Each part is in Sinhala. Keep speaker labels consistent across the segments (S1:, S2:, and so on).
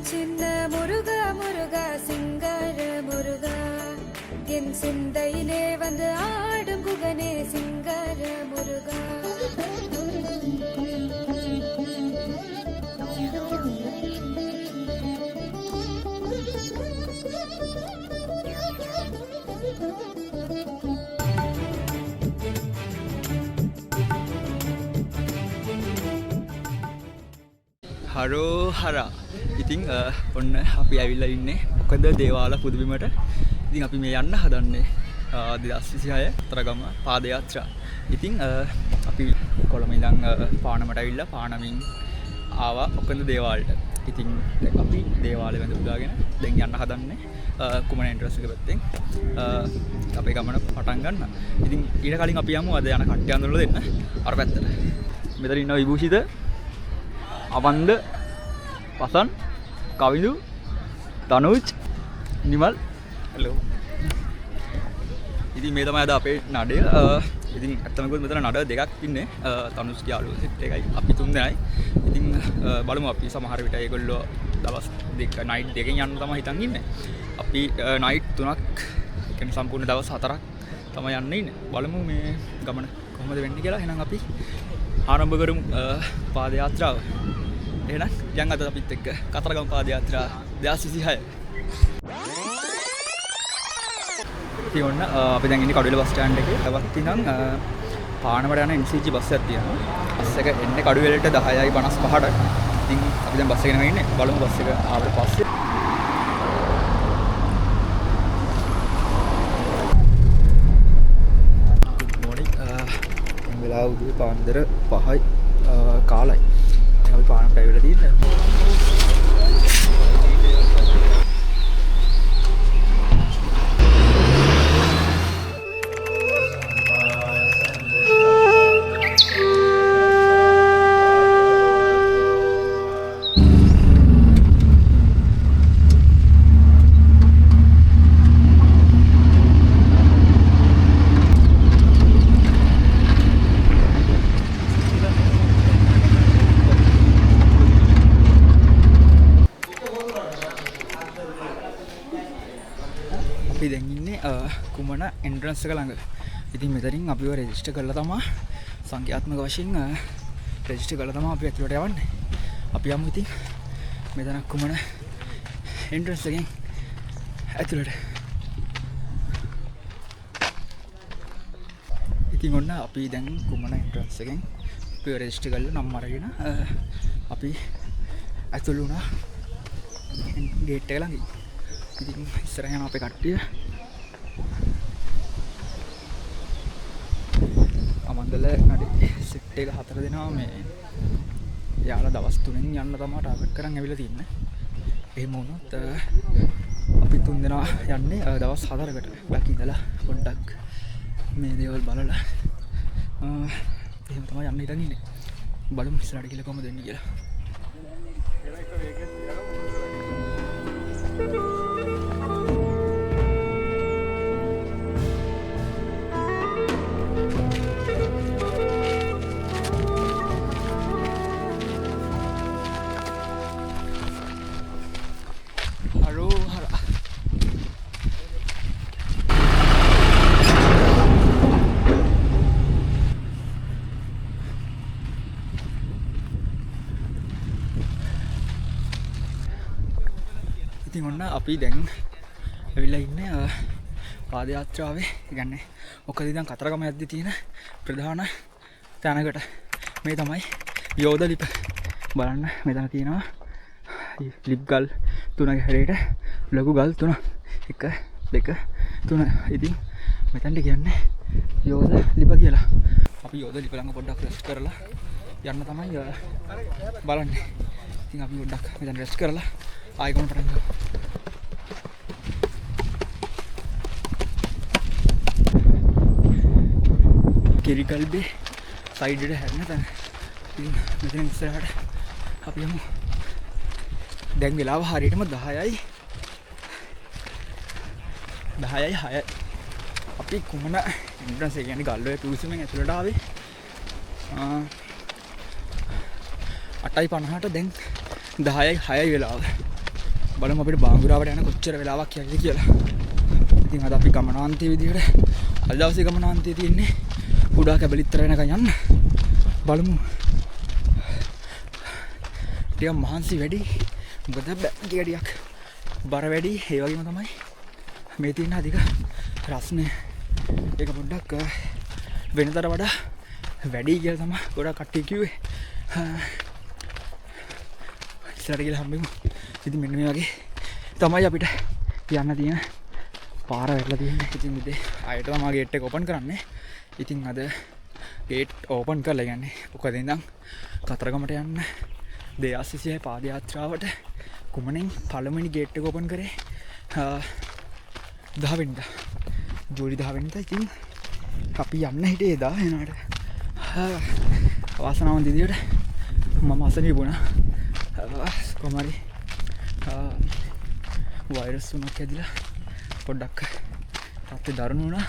S1: சின்ன முருகா முருகா சிங்கார முருகா என் சிந்தையிலே வந்து ஆடும் குகனே சிங்கார முருகா
S2: හරෝ හරා ඉතින් ඔන්න අපි ඇවිල්ලා ඉන්නේ මොකද දේවාල පුදුබිමට. ඉතින් අපි මේ යන්න හදන්නේ 2026 තරගම පාදයාත්‍රා. ඉතින් අපි කොළඹ ඉඳන් පානමට ඇවිල්ලා පානමින් ආවා මොකද දේවාලට. ඉතින් අපි දේවාලේ වැඳ පුදාගෙන දැන් යන්න හදන්නේ කුමන එන්ට්‍රන්ස් එක පැත්තෙන් අපේ ගමන පටන් ගන්න. ඉතින් ඊට කලින් අපි යමු අද යන කට්ටිය අඳුරලා දෙන්න අර පැත්තට. මෙතන ඉන්නවා විභූෂිත, අවන්ද, පසන්, කවිදු, තනුජ්, නිමල්. හෙලෝ. ඉතින් මේ තමයි අද අපේ නඩය. ඉතින් ඇත්තම කිව්වොත් මෙතන නඩ දෙකක් ඉන්නේ. තනුජ්ගේ යාළුවෝ සෙට් එකයි අපි තුන් දෙනයි. ඉතින් බලමු අපි සමහර විට ඒගොල්ලෝ දවස් දෙක නයිට් දෙකෙන් යන්න තමයි හිතන් ඉන්නේ. අපි නයිට් 3ක් කියන්නේ සම්පූර්ණ දවස් 4ක් තමයි යන්න ඉන්නේ. බලමු මේ ගමන කොහොමද වෙන්නේ කියලා. එහෙනම් අපි ආරම්භ කරමු පාදයාත්‍රාව. එහෙනම් යන් අද අපිත් එක්ක කතරගම පාදයාත්‍රා 2026. ඉතින් ඔන්න අපි දැන් ඉන්නේ කඩුවෙල බස් ස්ටෑන්ඩ් එකේ. තවත් ඉඳන් පානමඩ යන NCG බස් එකක් තියෙනවා. බස් එක එන්නේ කඩුවෙලට 10:55ට. ඉතින් අපි දැන් බස් එකේ ඉන්නේ. බලමු බස් එක ආවට පස්සේ. වෙලාව උදේ පාන්දර 5යි කාලයි. දැන් අපි පානමට ඇවිල්ලා තියෙන්නේ. අපි දැන් ඉන්නේ කුමන එන්ට්‍රන්ස් එක ළඟ. ඉතින් මෙතනින් අපිව රෙජිස්ටර් කරලා තමයි සංඛ්‍යාත්මක වශයෙන් රෙජිස්ටර් කරලා තමයි අපි ඇතුළට යවන්නේ. අපි යමු ඉතින් මෙතන කුමන එන්ට්‍රන්ස් එකෙන් ඇතුළට. ඉතින් ඔන්න අපි දැන් කුමන එන්ට්‍රන්ස් එකෙන් අපිව රෙජිස්ටර් කරලා නම් අරගෙන අපි ඇතුළු වුණා ගේට් එක ළඟින්. ඉතින් ඉස්සරහ යන අපේ කට්ටිය අමන්දල නඩේ සෙට් එක 4 දෙනා මේ යාලා දවස් 3න් යන්න තමයි ටාගට් කරන් ඇවිල්ලා තින්නේ. එහෙම වුණොත් අපි 3 දෙනා යන්නේ දවස් 4කට බැක් ඉඳලා පොඩ්ඩක් මේ දේවල් බලලා එහෙම තමයි යන්න හිතන් ඉන්නේ. බලමු ඉස්සරහට කියලා කොහොමද වෙන්නේ කියලා. ඉතින් ඔන්න අපි දැන් ඇවිල්ලා ඉන්නේ පාදයාත්‍රාවේ. ඒ කියන්නේ ඔකද ඉඳන් කතරගම යද්දි තියෙන ප්‍රධාන තැනකට. මේ තමයි යෝධ ලිප. බලන්න මෙතන තියෙනවා ලිප් ගල් 3ක හැරේට ලොකු ගල් 3. 1 2 3. ඉතින් මෙතනට කියන්නේ යෝධ ලිප කියලා. අපි යෝධ ලිප ළඟ පොඩ්ඩක් රෙස්ට් කරලා යන්න තමයි බලන්නේ. ඉතින් අපි පොඩ්ඩක් මෙතන රෙස්ට් කරලා ආයෙ ගමන පටන් ගමු. කිරිකල්බේ සයිඩ් එකට හැරෙන තැන. ඉතින් මෙතන ඉස්සරහට අපි යමු. දැන් වෙලාව හරියටම 10යි 6යි. අපි කුමන එන්ට්‍රන්ස් එක කියන්නේ ගල්ඔය පිවිසුමෙන් ඇතුළට ආවේ 8:50ට දැන් 10:06 වෙලාව. බලමු අපිට බාංගුරාවට යන කොච්චර වෙලාවක් යයිද කියලා. ඉතින් අද අපි ගමනාන්තයේ විදිහට අද දවසේ ගමනාන්තයේ තියෙන්නේ කුඩා කැබලිත්තර වෙනකන් යන්න. බලමු. ටිකක් මහන්සි වැඩි. මොකද ටිකක් බර වැඩි. ඒ වගේම තමයි මේ තියෙන අධික රස්නේ. ඒක පොඩ්ඩක් වෙනතට වඩා වැඩි කියලා තමයි ගොඩක් කට්ටිය කිව්වේ. ඉස්සරහට ගිහලා හම්බෙමු. ඉතින් මෙන්න මේ වගේ තමයි අපිට යන්න තියෙන පාර වැටලා තියෙන්නේ. ඉතින් උදේ ආයෙත් තමයි ගේට් එක ඕපන් කරන්නේ. ඉතින් අද ගේට් ඕපන් කරලා යන්නේ. මොකද ඉඳන් කතරගමට යන්න 2026 පාදයාත්‍රාවට කුමණෙන් පළමුවෙනි ගේට් එක ඕපන් කරේ 10 වෙනිදා. ජූලි 10 වෙනිදා. ඉතින් අපි යන්න හිටියේ එදා එනවාට. වාසනාවන්ත විදියට මම අසනීප වුණා. කොහමරි වෛරස් උනක් ඇදිලා පොඩ්ඩක් තත්ත්වය දරුණු වුණා.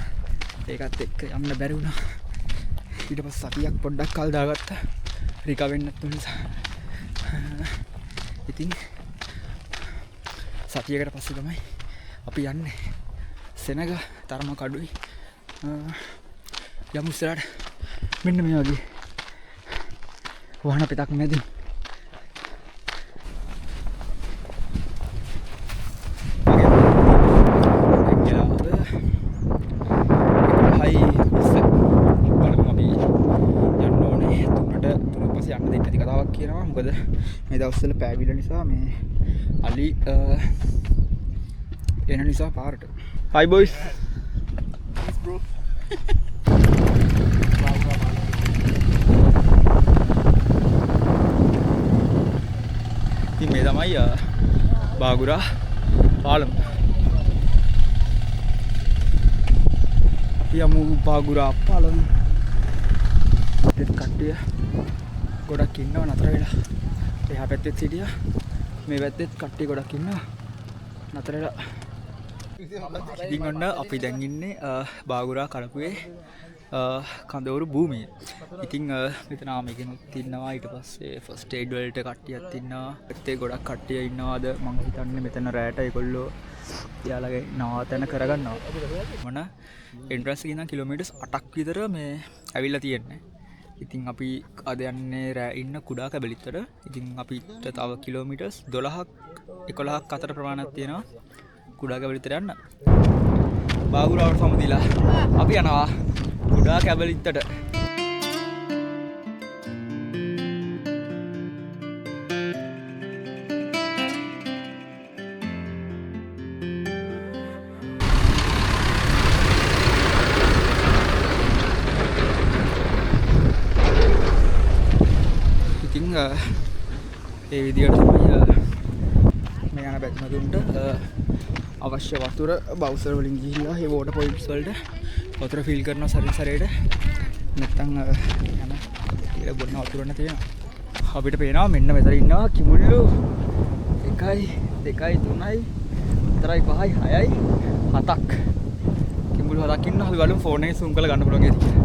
S2: ඒකත් එක්ක යන්න බැරි වුණා. ඊට පස්සේ සතියක් පොඩ්ඩක් කල් දාගත්තා රිකවර් වෙන්න නැති නිසා. ඉතින් සතියකට පස්සේ තමයි අපි යන්නේ. සෙනග තරම කඩුයි. යමු ඉස්සරහට. මෙන්න මේ වගේ වහන පිටක් නැති. කියනවා මොකද මේ දවස්වල පෑවිල නිසා මේ අලි එන නිසා පාරට. Hi boys. Yes bro. ඉතින් මේ තමයි බාගුරා පාලම. යමු බාගුරා පාලම. කට්ටිය ගොඩක් ඉන්නවා නතර වෙලා. එහා පැත්තෙත් හිටියා. මේ පැත්තෙත් කට්ටිය ගොඩක් ඉන්නවා නතර වෙලා. ඉතින් ඔන්න අපි දැන් ඉන්නේ බාගුරා කලපුවේ කඳවුරු භූමිය. ඉතින් මෙතන ආමෙකිනුත් ඉන්නවා. ඊට පස්සේ ෆස්ට් ඒඩ් වලට කට්ටියක් ඉන්නවා. පැත්තේ ගොඩක් කට්ටිය ඉන්නවාද මං හිතන්නේ මෙතන රැට ඒගොල්ලෝ යාළගේ නවාතැන කරගන්නවා. මොන එන්ට්‍රන්ස් එකේ ඉඳන් කිලෝමීටර්ස් 8ක් විතර මේ ඇවිල්ලා තියෙන්නේ. ඉතින් අපි අද යන්නේ රෑ ඉන්න කුඩා කැබලිත්තට. ඉතින් අපිට තව කිලෝමීටර්ස් 12ක් 11ක් අතර ප්‍රමාණයක් තියෙනවා කුඩා කැබලිත්තට යන්න. බාගුරාවට සමුදිලා අපි යනවා කුඩා කැබලිත්තට. ඒ විදියට තමයි මේ යන බැතිමතුන්ට අවශ්‍ය වතුර බවුසර් වලින් ගිහිල්ලා ඒ වෝටර් පොයින්ට්ස් වලට වතුර ෆිල් කරනවා සරින් සරේට. නැත්තම් යන කියලා බොන්න වතුර නැති වෙනවා. අපිට පේනවා මෙන්න මෙතන ඉන්නවා කිමුල්ලු 1 2 3 4 5 6යි 7ක් කිමුල්ලු 7ක් ඉන්නවා. අපි බලමු ෆෝන් එකේ zoom කරලා ගන්න පුළුවන් කියලා.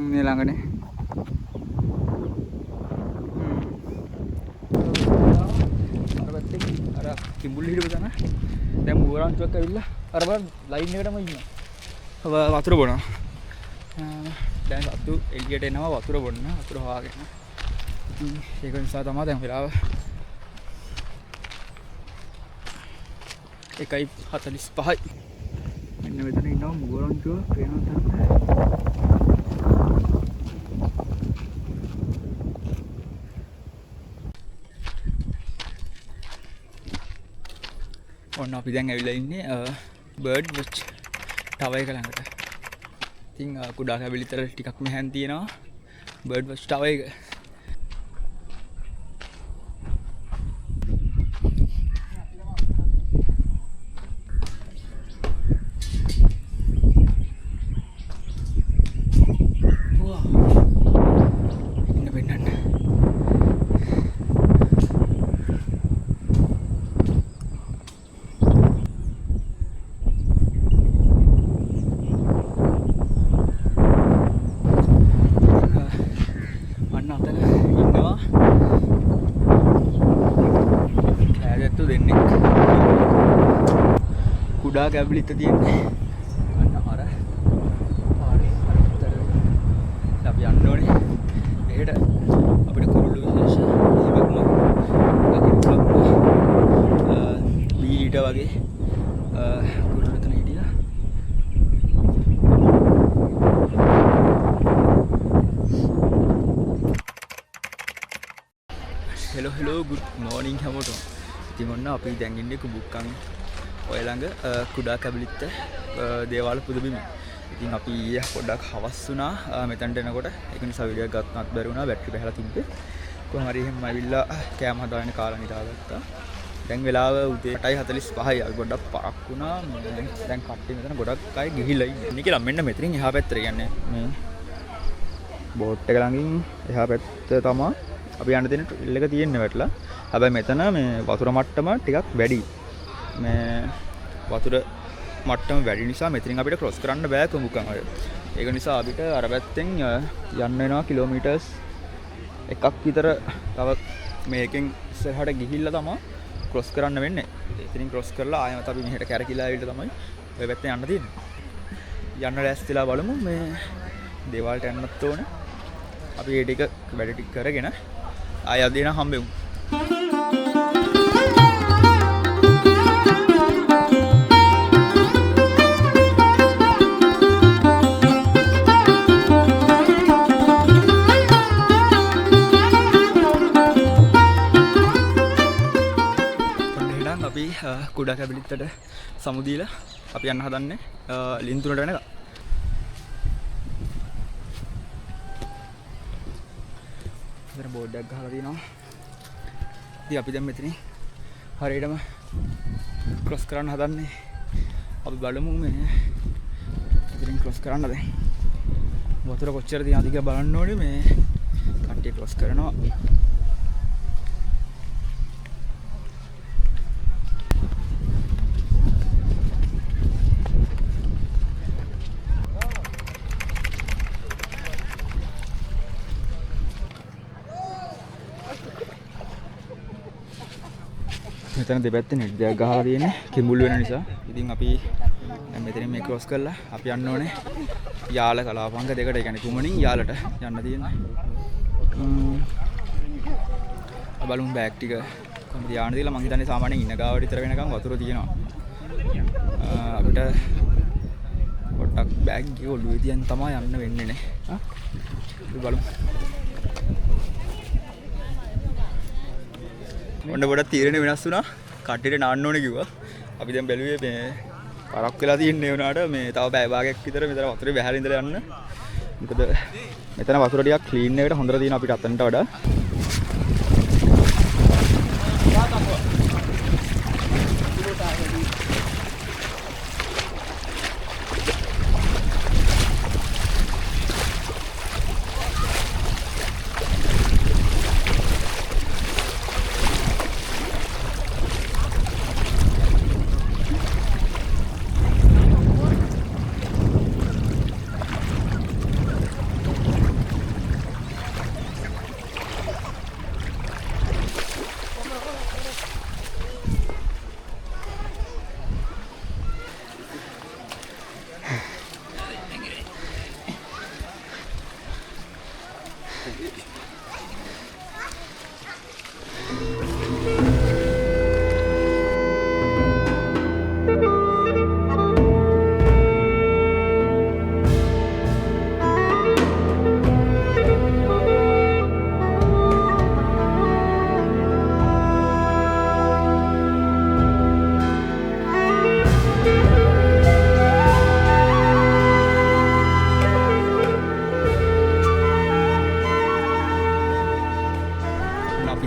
S2: මේ ළඟනේ අර කිඹුල් හිටපු තැන දැන් මුවරන්චුවක් ඇවිල්ලා අර බලන්න ලයින් එකටම ඉන්නවා වතුර බොනවා. දැන් සතු එළියට එනවා වතුර බොන්න වතුර හොයාගෙන. ඉතින් ඒක නිසා තමයි දැන් වෙලාව 1:45යි. මෙන්න මෙතන ඉන්නවා මුවරන්චුව පේනවා තැන. ඔන්න අපි දැන් ඇවිල්ලා ඉන්නේ බර්ඩ් වොච් ටවර් එක ළඟට. ඉතින් කුඩා කැබලිතර ටිකක් මෙහෙන් තියෙනවා බර්ඩ් වොච් ටවර් එක. කුඩා කැබලිත්ත තියෙන්නේ. අන්න අර පාරේ අතට අපි යන්න ඕනේ. එහෙට අපිට කුරුළු විශේෂ ඊට වගේ කුරුළු එතන හිටියා. හෙලෝ ගුඩ් මෝර්නිං හැමෝටම. ඉතින් ඔන්න අපි දැන් ඉන්නේ කුඹුක්කන් ඔය ළඟ කුඩා කැබලිත්ත දේවාල පුදබිම. ඉතින් අපි ඊයේ පොඩ්ඩක් හවස් වුණා මෙතනට එනකොට. ඒක නිසා වීඩියෝ එකක් ගන්නත් බැරි වුණා. බැටරි බහලා තිබ්බේ. කොහොම හරි එහෙම ඇවිල්ලා කෑම හදාගෙන කාලා නිදාගත්තා. දැන් වෙලාව උදේ 8:45යි. අපි පොඩ්ඩක් පරක් වුණා. දැන් කට්ටිය මෙතන ගොඩක් අය ගිහිල්ලා ඉන්නේ. ඉන්නේ කියලා මෙන්න මෙතනින් එහා පැත්තට කියන්නේ මේ බෝට් එක ළඟින් එහා පැත්ත තමයි අපි යන්න දෙන ට්‍රිල් එක තියෙන්නේ වැටලා. හැබැයි මෙතන මේ වතුර මට්ටම ටිකක් වැඩි. මේ වතුර මට්ටම වැඩි නිසා මෙතනින් අපිට ක්‍රොස් කරන්න බෑ කුඹුකන් වල. ඒක නිසා අපිට අර පැත්තෙන් යන්න වෙනවා කිලෝමීටර්ස් එකක් විතර තව මේකෙන් ඉස්සරහට ගිහිල්ලා තමයි ක්‍රොස් කරන්න වෙන්නේ. එතනින් ක්‍රොස් කරලා ආයෙත් අපි මෙහෙට කැරකිලා ආවිල්ලා තමයි ඔය පැත්තෙන් යන්න තියෙන්නේ. යන්න රැස්තිලා බලමු මේ දේවාලට යන්නත් ඕනේ. අපි ඒ ටික වැඩ ටික කරගෙන ආයෙ අද එන හම්බෙමු. අපි කුඩා කැබලිත්තට සමු දීලා අපි යන්න හදන්නේ ලින්තුරට වෙනකම්. මෙතන බෝඩ් එකක් ගහලා තියෙනවා. ඉතින් අපි දැන් මෙතනින් හරියටම ක්‍රොස් කරන්න හදන්නේ. අපි බලමු මේ මෙතනින් ක්‍රොස් කරන්න දැන්. වතුර කොච්චර තියෙනවද කියලා බලන්න ඕනේ. මේ කට්ටිය ක්‍රොස් කරනවා. මෙතන දෙපැත්තේ නෙට් දෙකක් ගහලා තියෙන්නේ කිඹුල් වෙන නිසා. ඉතින් අපි දැන් මෙතනින් මේ ක්‍රොස් කරලා අපි යන්න ඕනේ යාල කලාපංග දෙකට. ඒ කියන්නේ කුමනින් යාලට යන්න තියෙන්නේ. බලමු බෑග් ටික කොහොමද යාන්න දීලා. මං හිතන්නේ සාමාන්‍යයෙන් ඉන්න ගාවට විතර වෙනකන් වතුර තියෙනවා. අපිට පොඩ්ඩක් බෑග් එක ඔළුවේ තියන් තමයි යන්න වෙන්නේ නේ. අපි බලමු. ඔන්න පොඩක් තීරණය වෙනස් වුණා. කට්ටියට නාන්න ඕනේ කිව්වා. අපි දැන් බැලුවේ මේ පරක් වෙලා තියන්නේ උනාට මේ තව පැය භාගයක් විතර මෙතන වතුරේ බැහැලා ඉඳලා යන්න. මොකද මෙතන වතුර ටිකක් ක්ලීන් එකට හොඳට තියෙන අපිට අතනට වඩා.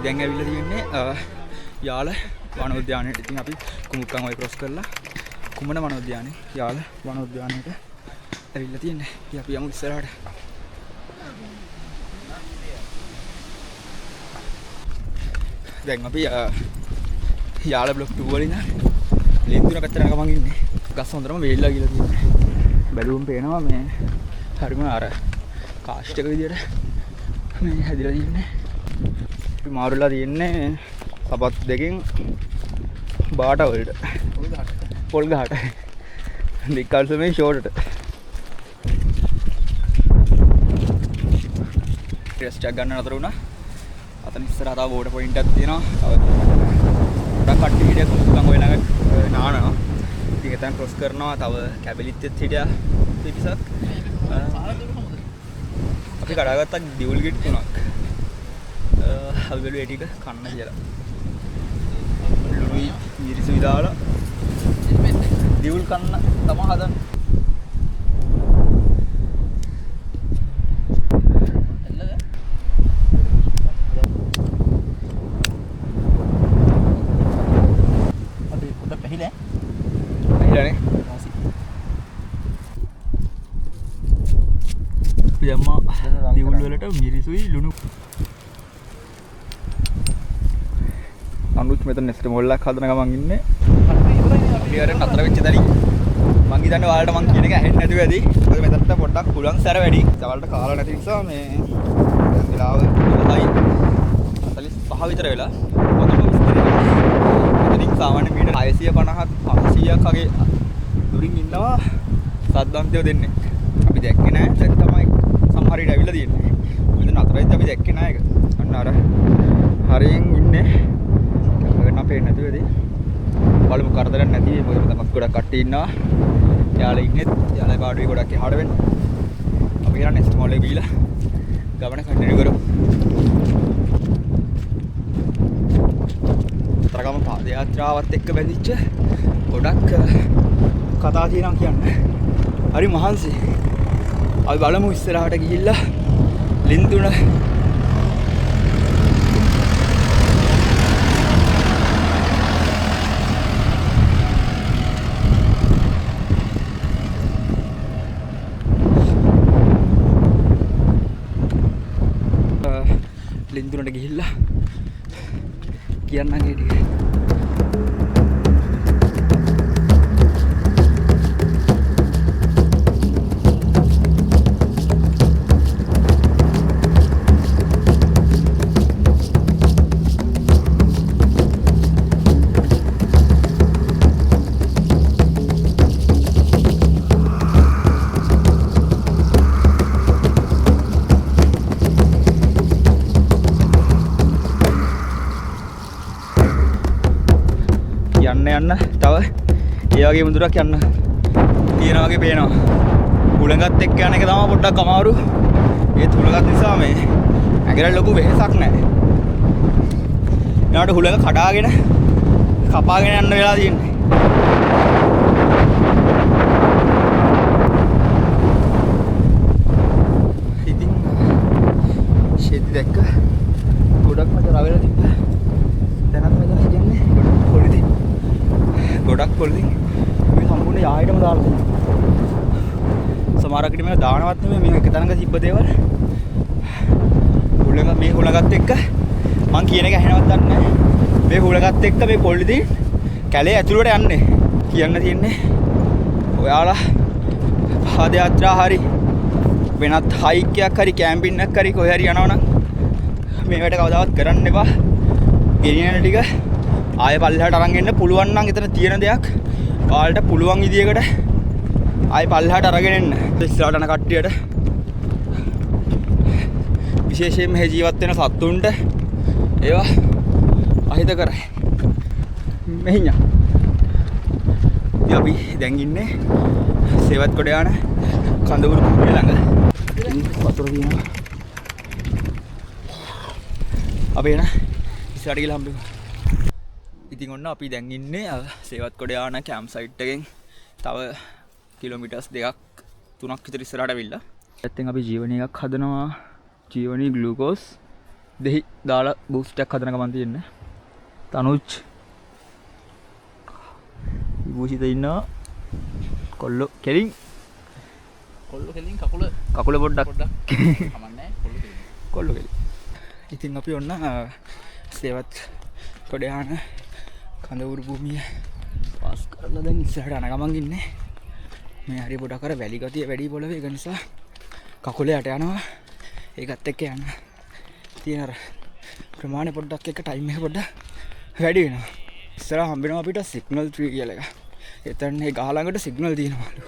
S2: දැන් ඇවිල්ලා තියෙන්නේ යාල වනෝද්‍යානයට. ඉතින් අපි කුඹුක්කන් ඔය ක්‍රොස් කරලා කුමන වනෝද්‍යානයේ යාල වනෝද්‍යානයට ඇවිල්ලා තියෙන්නේ. ඉතින් අපි යමු ඉස්සරහට. දැන් අපි යාල බ්ලොක් 2 වලින් ලින්දුන පැත්තට ගමන් ඉන්නේ. ගස් හොඳටම වේලිලා ගිහලා තියෙන්නේ. බැලුවම පේනවා මේ හරිම අර කාස්ට් එක විදියට මේ හැදිලා තියෙන්නේ. අපි මාරුලා තියෙන්නේ සපත් දෙකෙන් බාට වලට පොල් ගහට. දික්කල්ස මේ ෂෝටට ටෙස්ට් එකක් ගන්න නතර වුණා. අතන ඉස්සරහා තව බෝඩ පොයින්ට් එකක් තියෙනවා. තව ගොඩක් කට්ටිය හිටියා කුමුස්ලන් ඔය ළඟ නානවා. ඉතින් එතන ක්‍රොස් කරනවා. තව කැබලිත්තෙත් හිටියා පිටිසක්. අපි කඩාගත්තා ඩියුල් ගේට් 3ක්. අපි බැලුවා ඒ ටික කන්න කියලා. ලුණුයි මිරිසුයි දාලා ඩියුල් කන්න තමයි හදන්නේ. ඩියුල් වලට මිරිසුයි ලුණු අනුත් මෙතන නෙස්ට මොල්ලක් හදන ගමන් ඉන්නේ. අපි අර නතර වෙච්ච තැනින් මං හිතන්නේ ඔයාලට මං කියන එක ඇහෙන්නේ නැතුව ඇති. මොකද මෙතනට පොඩ්ඩක් කුලං සැර වැඩි. සවල්ට කාලා නැති නිසා මේ වෙලාව 12:45 විතර වෙලා පොතම විස්තරය. මෙතනින් සාමාන්‍ය මීටර් 650ක් 500ක් වගේ දුරින් ඉන්නවා සද්දන්තයෝ දෙන්නේ. අපි දැක්කේ නැහැ. දැන් තමයි සමහර ඉඩ ඇවිල්ලා තියෙන්නේ. මෙතන නතරයිත් අපි දැක්කේ නැහැ ඒක. අන්න අර හරියෙන් ඉන්නේ. කැමරෙන් අපේ නැතුව ඇති. බලමු කරදරයක් නැති වෙයි. මොකද මතක් ගොඩක් කට්ටිය ඉන්නවා. යාළුවා ඉන්නෙත් යාළුවා පාඩුවේ ගොඩක් එහාට වෙන්න. අපි යන නෙක්ස්ට් මෝල් එක ගිහලා ගමන කන්ටිනියු කරමු. තරගම පාද යාත්‍රාවත් එක්ක බැඳිච්ච ගොඩක් කතා තියෙනවා කියන්නේ. හරි මහන්සි. අපි බලමු ඉස්සරහට ගිහිල්ලා ලින්දුන ලින්දුනට ගිහිල්ලා කියන්නම් ඒ ටික. යන්න තව ඒ වගේ මුදුරක් යන්න තියෙනවා වගේ පේනවා. හුලඟත් එක්ක යන එක තමයි පොඩ්ඩක් අමාරු. ඒත් හුලඟත් නිසා මේ ඇඟට ලොකු වෙහෙසක් නැහැ. ඊළඟට හුලඟ කඩාගෙන කපාගෙන යන්න වෙලා තියෙන්නේ. ඉතින් ෂෙඩ් දැක්ක ගොඩක් මට රවෙලා තිබ්බා. දැනත් මෙතන කියන්නේ ගොඩක් පොලිතින් මේ සම්පූර්ණ යායටම දාලා තියෙනවා. සමහරකට මේක දානවත් නෙමෙයි මේ එක තැනක තිබ්බ දේවල්. හුලඟ මේ හුලඟත් එක්ක මං කියන එක ඇහෙනවත් දන්නේ නැහැ. මේ හුලඟත් එක්ක මේ පොලිතින් කැලේ ඇතුළට යන්නේ. කියන්න තියෙන්නේ ඔයාලා පාද යාත්‍රා හරි වෙනත් හයික් එකක් හරි කැම්පින් එකක් හරි කොහේ හරි යනවනම් මේ වැඩ කවදාවත් කරන්න එපා. ගෙනියන ටික ආයෙ පල්ලෙහාට අරන් එන්න පුළුවන් නම් එතන තියෙන දෙයක් ඔයාලට පුළුවන් විදියකට ආයෙ පල්ලෙහාට අරගෙන එන්න. ඉස්සරහට යන කට්ටියට විශේෂයෙන් මේ ජීවත් වෙන සත්තුන්ට ඒවා අහිත කරයි. මෙහිඥා. අපි දැන් ඉන්නේ සේවත් කොට යන කඳවුරු කුඩිය ළඟ. වතුර තියෙනවා. අපි එන ඉස්සරහට ගිහලා හම්බෙමු. ඉතින් ඔන්න අපි දැන් ඉන්නේ සේවත් කොට යන කැම්ප් සයිට් එකෙන් තව කිලෝමීටර්ස් 2ක් 3ක් විතර ඉස්සරහට ඇවිල්ලා. ඇත්තෙන් අපි ජීවනී එකක් හදනවා. ජීවනී ග්ලූකෝස් දෙහි දාලා බූස්ට් එකක් හදන ගමන් තියෙන්නේ. තනුච් විභූෂිත ඉන්නවා. කොල්ලෝ කෙලින් කකුල පොඩ්ඩක් කමන්නේ කොල්ලෝ කෙලින්. ඉතින් අපි ඔන්න සේවත් කොට යන කඳවුරු භූමිය පාස් කරලා දැන් ඉස්සරහට යන ගමන් ඉන්නේ. මේ හරිය පොඩක් අර වැලි ගතිය වැඩි පොළවේ ඒක නිසා කකුලේ යට යනවා. ඒකත් එක්ක යන්න තියෙන අර ප්‍රමාණය පොඩ්ඩක් එක ටයිම් එක පොඩ්ඩක් වැඩි වෙනවා. ඉස්සරහ හම්බෙනවා අපිට සිග්නල් 3 කියලා එක. එතන ඒ ගහ ළඟට සිග්නල් තියෙනවලු.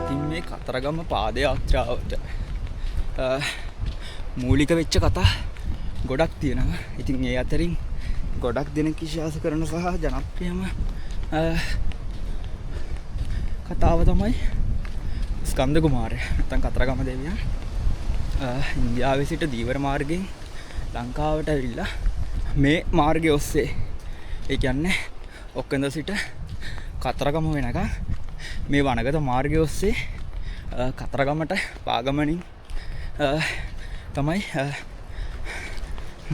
S2: ඉතින් මේ කතරගම පාදයාත්‍රාවට මූලික වෙච්ච කතා ගොඩක් තියෙනවා. ඉතින් ඒ අතරින් ගොඩක් දෙනෙක් විශ්වාස කරන සහ ජනප්‍රියම කතාව තමයි ස්කන්ධ කුමාරයා නැත්නම් කතරගම දෙවියන් ඉන්දියාවේ සිට දීවර මාර්ගයෙන් ලංකාවට ඇවිල්ලා මේ මාර්ගය ඔස්සේ ඒ කියන්නේ ඔක්කඳ සිට කතරගම වෙනකන් මේ වනගත මාර්ගය ඔස්සේ කතරගමට පාගමනින් තමයි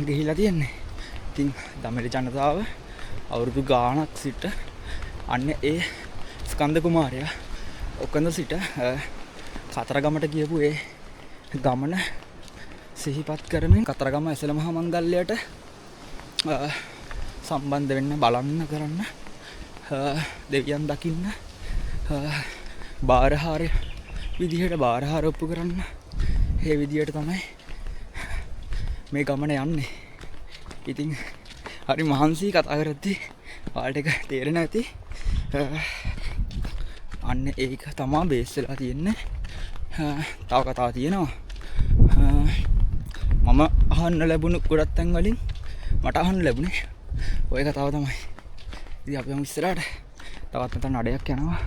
S2: ගිහිලා තියෙන්නේ. ඉතින් දමිළ ජනතාව අවුරුදු ගාණක් සිට අන්න ඒ ස්කන්ධ කුමාරයා ඔකඳ සිට කතරගමට ගියපු ඒ ගමන සිහිපත් කරමින් කතරගම ඇසළ මහා මංගල්‍යයට සම්බන්ධ වෙන්න බලන්න කරන්න දෙවියන් දකින්න බාරහාර විදිහට බාරහාර ඔප්පු කරන්න ඒ විදිහට තමයි මේ ගමන යන්නේ. ඉතින් හරි මහන්සි කතා කරද්දී ඔයාලට ඒක තේරෙන්නේ නැති අන්න ඒක තමයි බේස් වෙලා තියෙන්නේ. තව කතාවක් තියෙනවා. මම අහන්න ලැබුණු ගොඩක් තැන් වලින් මට අහන්න ලැබුණේ ওই කතාව තමයි. ඉතින් අපි යමු ඉස්සරහට. තවත් නැතන නඩයක් යනවා.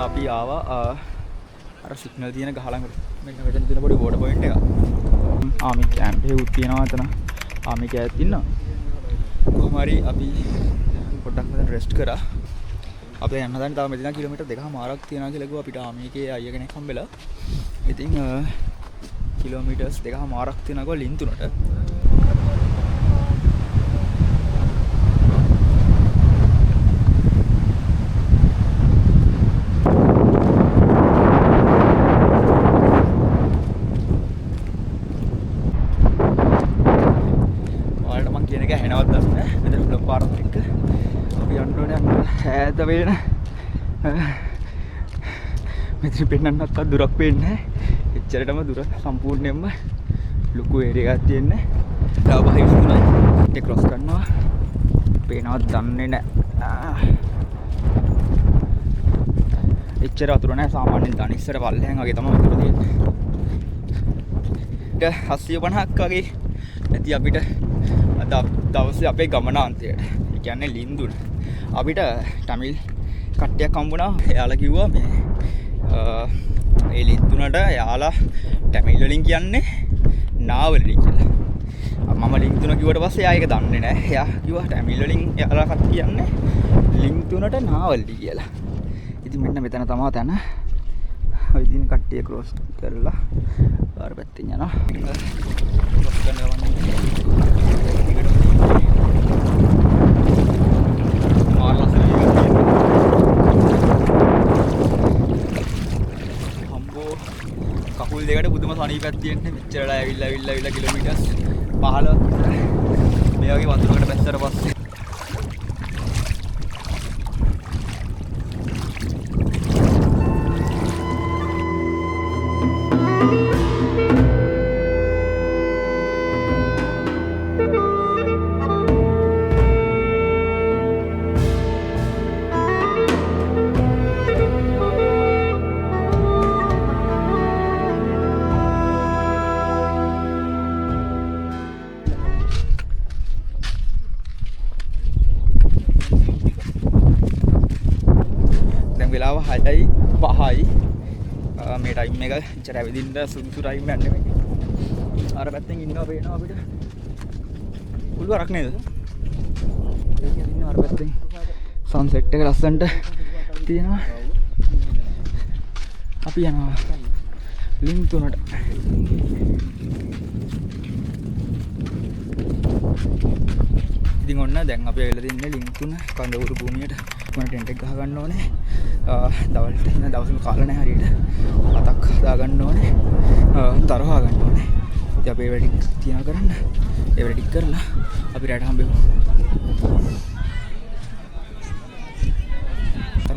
S2: අපි ආවා අර සිග්නල් තියෙන ගහ ළඟට. මෙන්න මෙතන තියෙන පොඩි වෝටර් පොයින්ට් එක. ආමි කැම්ප් එකේ උත් තියෙනවා එතන. ආමි කෑත් ඉන්නවා. කොහොම හරි අපි පොඩ්ඩක් මෙතන රෙස්ට් කරා. අපි යන්න හදන්නේ තව මෙතන කිලෝමීටර් 2.5ක් තියනවා කියලා කිව්වා අපිට ආමි එකේ අයියා කෙනෙක් හම්බෙලා. ඉතින් කිලෝමීටර්ස් 2.5ක් තියනවා ලින්තුනට. ඈත වෙන මෙතන පෙන්නන්නත් දුරක් වෙන්නේ නැහැ. එච්චරටම දුර සම්පූර්ණයෙන්ම ලොකු ඒරියා එකක් තියෙන්නේ. තව බහිස් තුනයි. ඒක ක්‍රොස් කරනවා. පේනවත් දන්නේ නැහැ. එච්චර වතුර නැහැ සාමාන්‍යයෙන් දනිස්සර පල්ලෙහාන් වගේ තමයි වතුර තියෙන්නේ. ඒක 750ක් වගේ නැති අපිට අද දවසේ අපේ ගමනාන්තයට. ඒ කියන්නේ ලින්දුන. අපිට ටමිල් කට්ටියක් හම්බුණා. එයාලා කිව්වා මේ ඒ ලින්දුනට එයාලා ටමිල් වලින් කියන්නේ නාවලි කියලා. මම ලින්දුන කිව්වට පස්සේ එයා ඒක දන්නේ නැහැ. එයා කිව්වා ටමිල් වලින් එයාලා කත් කියන්නේ ලින්දුනට නාවලි කියලා. ඉතින් මෙන්න මෙතන තමයි තැන. ඔය දින කට්ටිය ක්‍රොස් කරලා පාර පැත්තෙන් යනවා. ක්‍රොස් කරන ගමන් කකුල් දෙකට පුදුම සනීපයක් තියෙන්නේ. මෙච්චරලා ඇවිල්ලා කිලෝමීටර්ස් 15 මේ වගේ වතුරකට බැස්සට පස්සේ වෙලාව 6යි 5යි මේ ටයිම් එක ඉච්චර ඇවිදින්න සුදුසු ටයිම් එකක් නෙමෙයි. අර පැත්තෙන් ඉන්නවා පේනවා අපිට. උල්වරක් නේද? ඒක ඉන්නවා අර පැත්තෙන්. සන්සෙට් එක ලස්සනට තියෙනවා. අපි යනවා ලින්තුනට. ඉතින් ඔන්න දැන් අපි ඇවිල්ලා තින්නේ ලින්තුන කඳවුරු භූමියට. මම ටෙන්ට් එක ගහ ගන්න ඕනේ. දවල්ට ඉන්න දවසම කාලා නැහැ හරියට. අතක් හදා ගන්න ඕනේ. තරහා ගන්න ඕනේ. ඉතින් අපි ඒ වැඩි තියන කරන්න. ඒ වැඩි කරලා අපි රැට හම්බෙමු.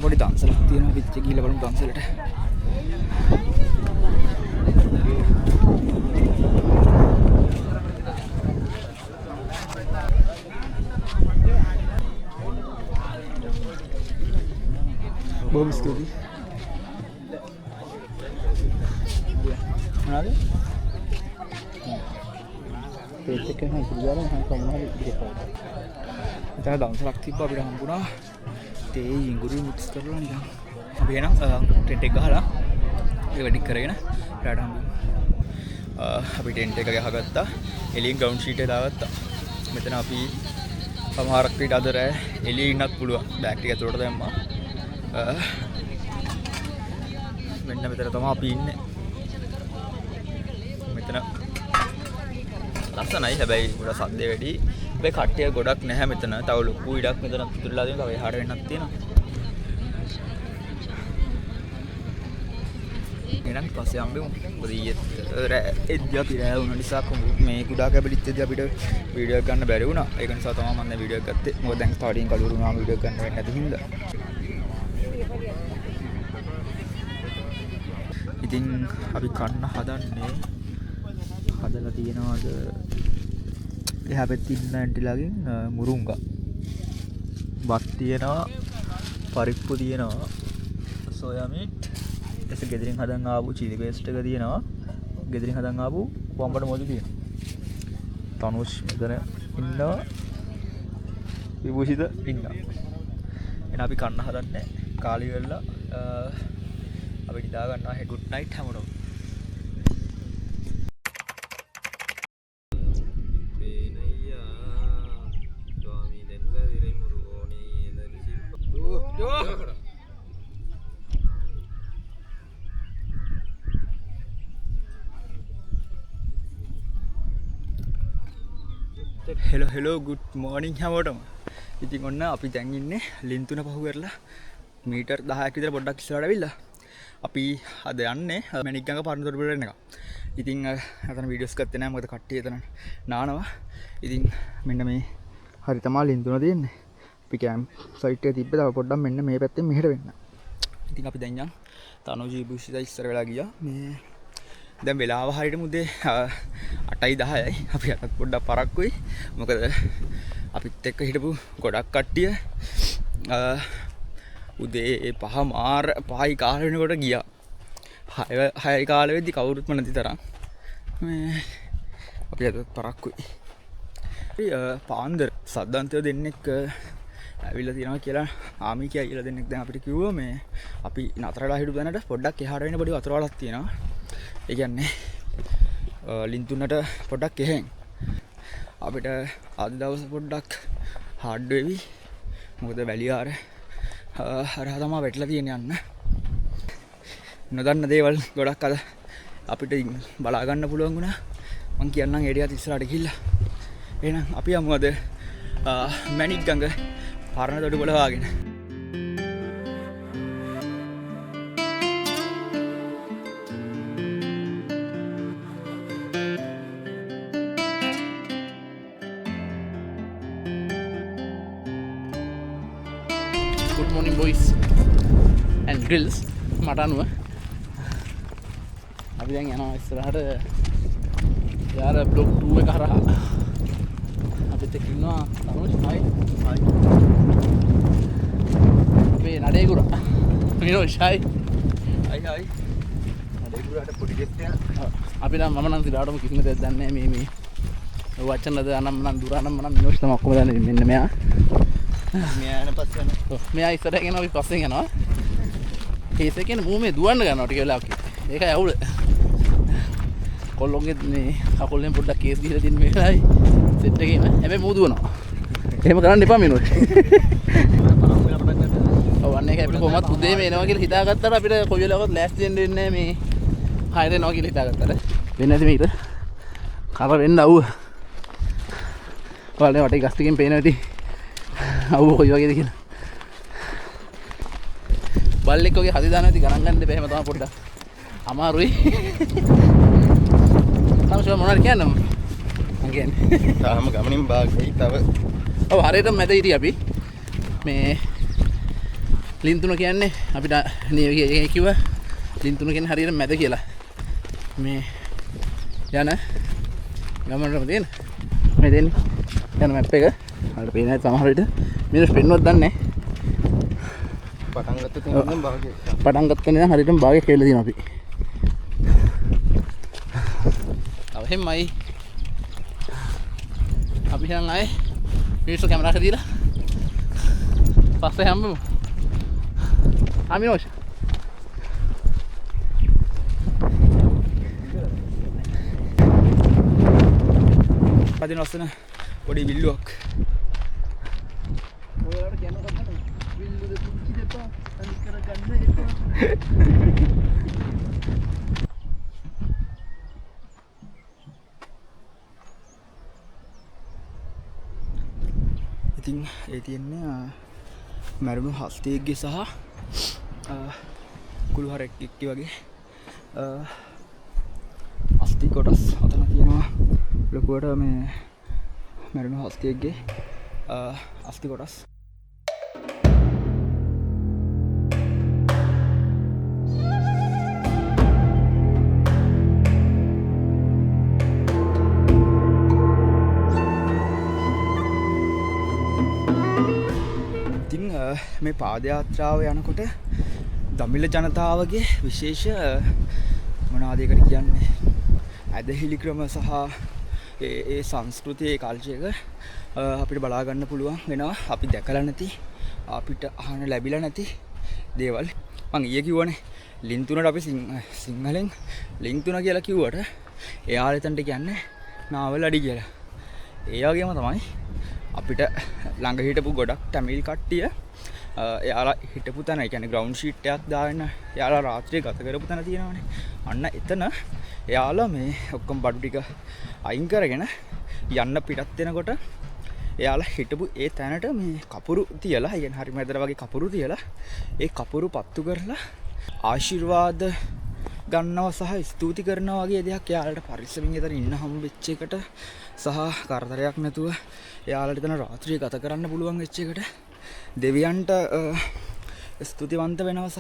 S2: පොඩි දන්සලක් තියෙනවා පිච්ච ගිහලා බලමු දන්සලට. බොහොම ස්තුතියි. මොනවාද? පේජ් එක නම් ඉතිරියලා මම කොහොමද ඉතිරියලා. ඉතින් දවසක් තිබ්බා අපිට හම්බුණා. තේ ඉඟුරු මික්ස් කරලා නිකන්. අපි එනම් ටෙන්ට් එක ගහලා ඒක වැඩි කරගෙන රාඩ හම්බුණා. අපි ටෙන්ට් එක ගහගත්තා. එළියෙන් ග්‍රවුන්ඩ් ෂීට් එක දාගත්තා. මෙතන අපි සමහරක් විට අද රෑ එළියේ ඉන්නත් පුළුවන්. බෑග් ටික ඇතුලට දැම්මා. මෙන්න මෙතන තමයි අපි ඉන්නේ. මෙතන ලස්සනයි හැබැයි ගොඩක් සද්ද වැඩි. හැබැයි කට්ටිය ගොඩක් නැහැ මෙතන. තව ලොකු ඉඩක් මෙතන ඉතුරුලා තියෙනවා. තව එහාට වෙන්නක් තියෙනවා. එහෙනම් පස්සේ හම්බෙමු. මොකද ඊයේත් රෑ එද්දි අපි රෑ වුණ නිසා මේ කුඩා කැබලිත් එද්දි අපිට වීඩියෝ එක ගන්න බැරි වුණා. ඒක නිසා තමයි මම දැන් වීඩියෝ එක ගත්තේ. මොකද දැන් ස්ටාර්ටින් කලුරු වුණාම වීඩියෝ එක ගන්න වෙන්නේ නැති හින්දා. ඉතින් අපි කන්න හදන්නේ හදලා තියෙනවාද එහා පැත්තේ ඉන්න ඇන්ටිලාගෙන් මුරුංගා වත් තියෙනවා පරිප්පු තියෙනවා සෝයා මීට් එස ගෙදරින් හදන් ආපු චිලි පේස්ට් එක තියෙනවා ගෙදරින් හදන් ආපු වම්බඩ මොදු තියෙනවා තනුෂ් මෙතන ඉන්නවා විභූෂිත ඉන්නවා එහෙනම් අපි කන්න හදන්නේ කාලි වෙලා අපි නිදා ගන්නවා. හේ good night හැමෝටම. hello good morning හැමෝටම. ඉතින් ඔන්න අපි දැන් ඉන්නේ ලින්තුන පහු කරලා මීටර් 10ක් විතර පොඩ්ඩක් ඉස්සරහට ඇවිල්ලා අපි අද යන්නේ මැණික්ගඟ පරණතොටුපුළට යන එක. ඉතින් අතන වීඩියෝස් ගත්තේ නැහැ මොකද කට්ටිය එතන නානවා. ඉතින් මෙන්න මේ හරි තමයි ලින්තුන තියෙන්නේ. අපි කැම්ප් සයිට් එක තිබ්බේ තව පොඩ්ඩක් මෙන්න මේ පැත්තෙන් මෙහෙට වෙන්න. ඉතින් අපි දැන් යන් තනුජී බුෂිත ඉස්සර වෙලා ගියා. මේ දැන් වෙලාව හරියට මුදේ 8:10යි. අපි අතත් පොඩ්ඩක් පරක්කුයි. මොකද අපිත් එක්ක හිටපු ගොඩක් කට්ටිය උදේ 5:05යි කාලේ වෙනකොට ගියා. 6යි කාලේ වෙද්දි කවුරුත්ම නැති තරම්. මේ අපි අද පරක්කුයි. පාන්දර සද්දන්තය දෙන්නෙක් ඇවිල්ලා තියෙනවා කියලා ආමි කියලා දෙන්නෙක් දැන් අපිට කිව්වා මේ අපි නතරලා හිටු දැනට පොඩ්ඩක් එහාට වෙන පොඩි වතුර වලක් තියෙනවා. ඒ කියන්නේ ලින්තුනට පොඩ්ඩක් එහෙන් අපිට අද දවස් පොඩ්ඩක් හાર્ඩ් වෙවි. මොකද වැලියාර හරහා තමයි වැටලා තියෙන්නේ යන්න. නොදන්න දේවල් ගොඩක් අද අපිට බලා ගන්න පුළුවන් වුණා. මං කියන්නම් ඒඩියත් ඉස්සරහට ගිහිල්ලා. එහෙනම් අපි යමු අද මැණික්ගඟ පරණතොටුපොළ වාගෙන.
S3: Good morning boys and girls. මට අනුව අපි දැන් යනවා ඉස්සරහට යාර බ්ලොග් 2 එක හරහා. අපිත් එක්ක ඉන්නවා තනුෂ් හයි අපේ නඩේ ගුරා මිනෝෂ් හයි
S2: නඩේ ගුරාට පොඩි ගෙස්ට් එකක්.
S3: අපි නම් මම නම් සිලාටම කිසිම දෙයක් දන්නේ නැහැ මේ වචනද අනම් නම් දුරානම් මනම් මිනෝෂ් තමයි ඔක්කොම දන්නේ. මෙන්න මෙයා
S2: මෙයා යන පස්සේ යනවා.
S3: මෙයා ඉස්සරහට යනවා අපි පස්සෙන් යනවා. කේස් එකේ මූ මේ දුවන්න ගන්නවා ටික වෙලාවක්. ඒකයි අවුල. කොල්ලොන්ගේ මේ කකුලෙන් පොඩ්ඩක් කේස් ගිහලා දින්න මේ වෙලාවයි සෙට් එකේම. හැබැයි මූ දුවනවා. එහෙම කරන්න එපා මිනෝෂ්. ඔව් අන්න ඒකයි අපිට කොහොමවත් උදේම එනවා කියලා හිතාගත්තාට අපිට කොයි වෙලාවකවත් ලෑස්ති වෙන්න වෙන්නේ නැහැ මේ 6 දෙනවා කියලා හිතාගත්තාට. වෙන්නේ නැති මේක. කර වෙන්න අවුව. ඔයාලට වටේ ගස් ටිකෙන් පේනවා ඇති. අවුව කොයි වගේද කියලා. බල්ලෙක් වගේ හදි දානවා ඇති ගණන් ගන්න දෙපැයි එහෙම තමයි පොඩ්ඩක්. අමාරුයි. තාම මොනවද කියන්නේ? මං කියන්නේ.
S4: තාම ගමනින් භාගයි තව.
S3: ඔව් හරියටම මැද හිටියේ අපි. මේ ලින්තුන කියන්නේ අපිට නේ කිව්වා ලින්තුන කියන්නේ හරියට මැද කියලා. මේ යන ගමනටම තියෙන මේ දෙන්නේ යන මැප් එක. අපිට පේන්නේ සමහර විට මිනිස් පෙන්වන්නවත් දන්නේ නැහැ.
S4: පටන් ගත්ත තැනින් භාගය.
S3: පටන් ගත්ත තැනින් හරියටම භාගය කියලා දිනවා අපි. තව හැමයි අපි හිතන් ආයේ මිනිස්සු කැමරාක දීලා පස්සේ හම්බෙමු. ආමිනෝෂ්
S2: පදින වස්සන පොඩි විල්ලුවක්.
S3: ඔයාලට කියන්න ගන්න විල්ලුද පුංචි දෙපා තනි කරගන්න එපා.
S2: ඉතින් ඒ තියෙන්නේ මැරුණු හස්තයක්ගේ සහ කුළුහරෙක් එක්ක වගේ අස්ති කොටස් අතන තියෙනවා ලොකුවට මේ මැරුණු හස්තයක්ගේ අස්ති කොටස්. මේ පාදයාත්‍රාව යනකොට දමිළ ජනතාවගේ විශේෂ මොනාදයකට කියන්නේ ඇදහිලි ක්‍රම සහ ඒ සංස්කෘතියේ කල්චයක අපිට බලාගන්න පුළුවන් වෙනවා. අපි දැකලා නැති අපිට අහන්න ලැබිලා නැති දේවල්. මං ඊයේ කිව්වනේ ලින්තුනට අපි සිංහලෙන් ලින්තුන කියලා කිව්වට එයාලා එතනට කියන්නේ නාවල අඩි කියලා. ඒ වගේම තමයි අපිට ළඟ හිටපු ගොඩක් ටැමිල් කට්ටිය එයාලා හිටපු තැන, ඒ කියන්නේ ග්‍රවුන්ඩ් ෂීට් එකක් දාගෙන එයාලා රාත්‍රියේ ගත කරපු තැන තියෙනවානේ. අන්න එතන එයාලා මේ ඔක්කොම බඩු ටික අයින් කරගෙන යන්න පිටත් වෙනකොට එයාලා හිටපු ඒ තැනට මේ කපුරු තියලා, ඒ කියන්නේ හරි මැදට වගේ කපුරු තියලා ඒ කපුරු පත්තු කරලා ආශිර්වාද ගන්නවා සහ ස්තුති කරනවා වගේ දෙයක් එයාලට පරිස්සමින් එතන ඉන්න හම්බෙච්ච එකට සහ කරදරයක් නැතුව එයාලට එතන රාත්‍රිය ගත කරන්න පුළුවන් වෙච්ච එකට දෙවියන්ට ස්තුතිවන්ත වෙනවා සහ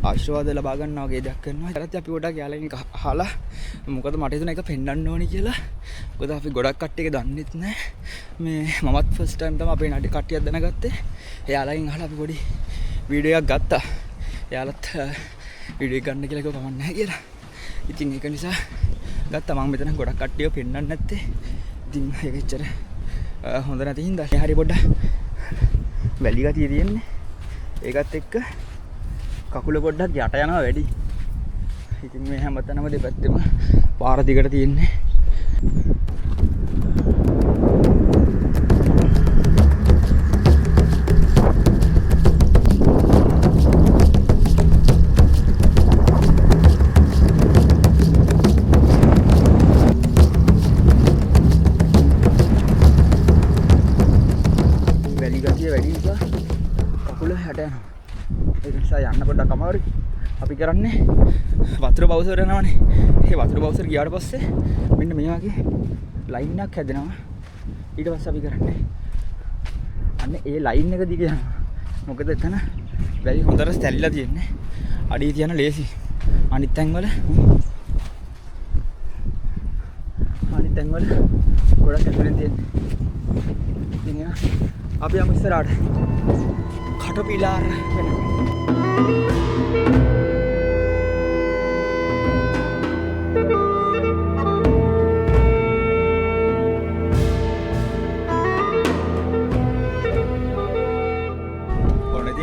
S2: ආශිර්වාද ලබා ගන්නවා වගේ දෙයක් කරනවා. ඊටත් අපි ගොඩක් යාළුවෙක් අහලා මොකද මට හිතුණා ඒක පෙන්වන්න ඕනි කියලා. මොකද අපි ගොඩක් කට්ටියක දන්නෙත් නැහැ. මේ මමත් ෆස්ට් ටයිම් තමයි අපේ නඩේ කට්ටියක් දැනගත්තේ. එයාලගෙන් අහලා අපි පොඩි වීඩියෝ එකක් ගත්තා. එයාලත් වීඩියෝ ගන්න කියලා කිව්ව කමක් නැහැ කියලා. ඉතින් ඒක නිසා ගත්තා. මම මෙතන ගොඩක් කට්ටියව පෙන්වන්න නැත්තේ. ඉතින් ඒක ඇත්තට හොඳ නැති හින්දා හරි පොඩ්ඩක් වැලි ගතිය තියෙන්නේ. ඒකත් එක්ක කකුල පොඩ්ඩක් යට යනවා වැඩි. ඉතින් මේ හැමතැනම දෙපැත්තෙම පාර දිගට තියෙන්නේ. වැලි ගතිය වැඩි නිසා කකුල යට යනවා. ඒ නිසා යන්න පොඩ්ඩක් අමාරුයි. අපි කරන්නේ වතුර බවුසර් යනවානේ. ඒ වතුර බවුසර් ගියාට පස්සේ මෙන්න මේ වගේ ලයින් එකක් හැදෙනවා. ඊට පස්සේ අපි කරන්නේ අන්න ඒ ලයින් එක දිගේ යනවා. මොකද එතන වැලි හොඳට සැලිලා තියෙන්නේ. අඩිය තියන ලේසි. අනිත් තැන්වල ගොඩක් ඇතුලෙන් තියෙන්නේ. ඉතින් අපි යමු ඉස්සරහට. කටපිලාර වෙනවා.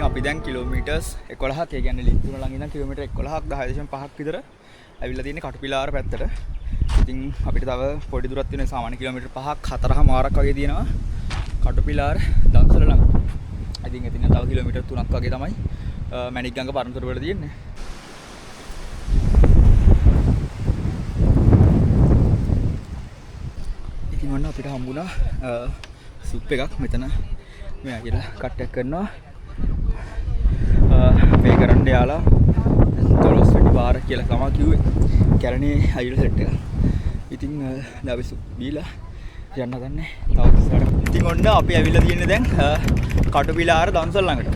S2: අපි දැන් කිලෝමීටර්ස් 11ක්, ඒ කියන්නේ ලින්තුන ළඟ ඉඳන් කිලෝමීටර් 11ක් 10.5ක් විතර ඇවිල්ලා තියෙන්නේ කටුපිලාර පැත්තට. ඉතින් අපිට තව පොඩි දුරක් තියෙනවා. සාමාන්‍ය කිලෝමීටර් 5ක් 4මාරක් වගේ තියෙනවා කටුපිලාර දන්සල ළඟ. ඉතින් එතන තව කිලෝමීටර් 3ක් වගේ තමයි මැණික්ගඟ පරමතොර වල තියෙන්නේ. ඉතින් ඔන්න ඔන්න අපිට හම්බුණා සුප් එකක් මෙතන මෙයා කියලා කට්ටක් කරනවා මේ කරන්න යාලා 12 වෙනි වාර කියලා තමයි කිව්වේ කැලණියේ අයිල සෙට් එක. ඉතින් දැන් අපි සුප් බීලා යන්න හදන්නේ තව ඉස්සරහට. ඉතින් ඔන්න අපි ඇවිල්ලා තියෙන්නේ දැන් කටුපිලාර දන්සල් ළඟට.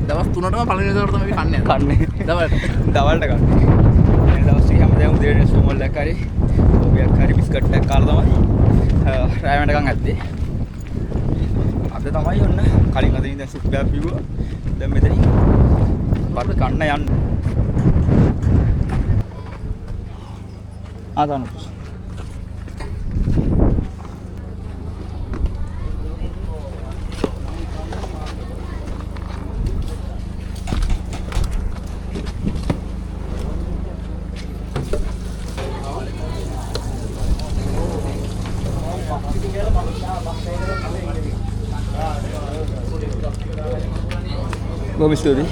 S3: දවස් 3ටම පළවෙනි දවසට තමයි කන්නේ. දවල්ට
S2: කන්නේ. මේ දවස් ටික හැමදාම උදේට සෝමල් එකක් හරි ඔබයක් හරි බිස්කට් එකක් කාලා තමයි රාය වෙනකන් ඇත්තේ. අද තමයි ඔන්න කලින් අදින් දැන් සුප් එකක් බිව්වා. දැන් මෙතනින් බත් කන්න යන්න. ආදන්න. Bom estúdio.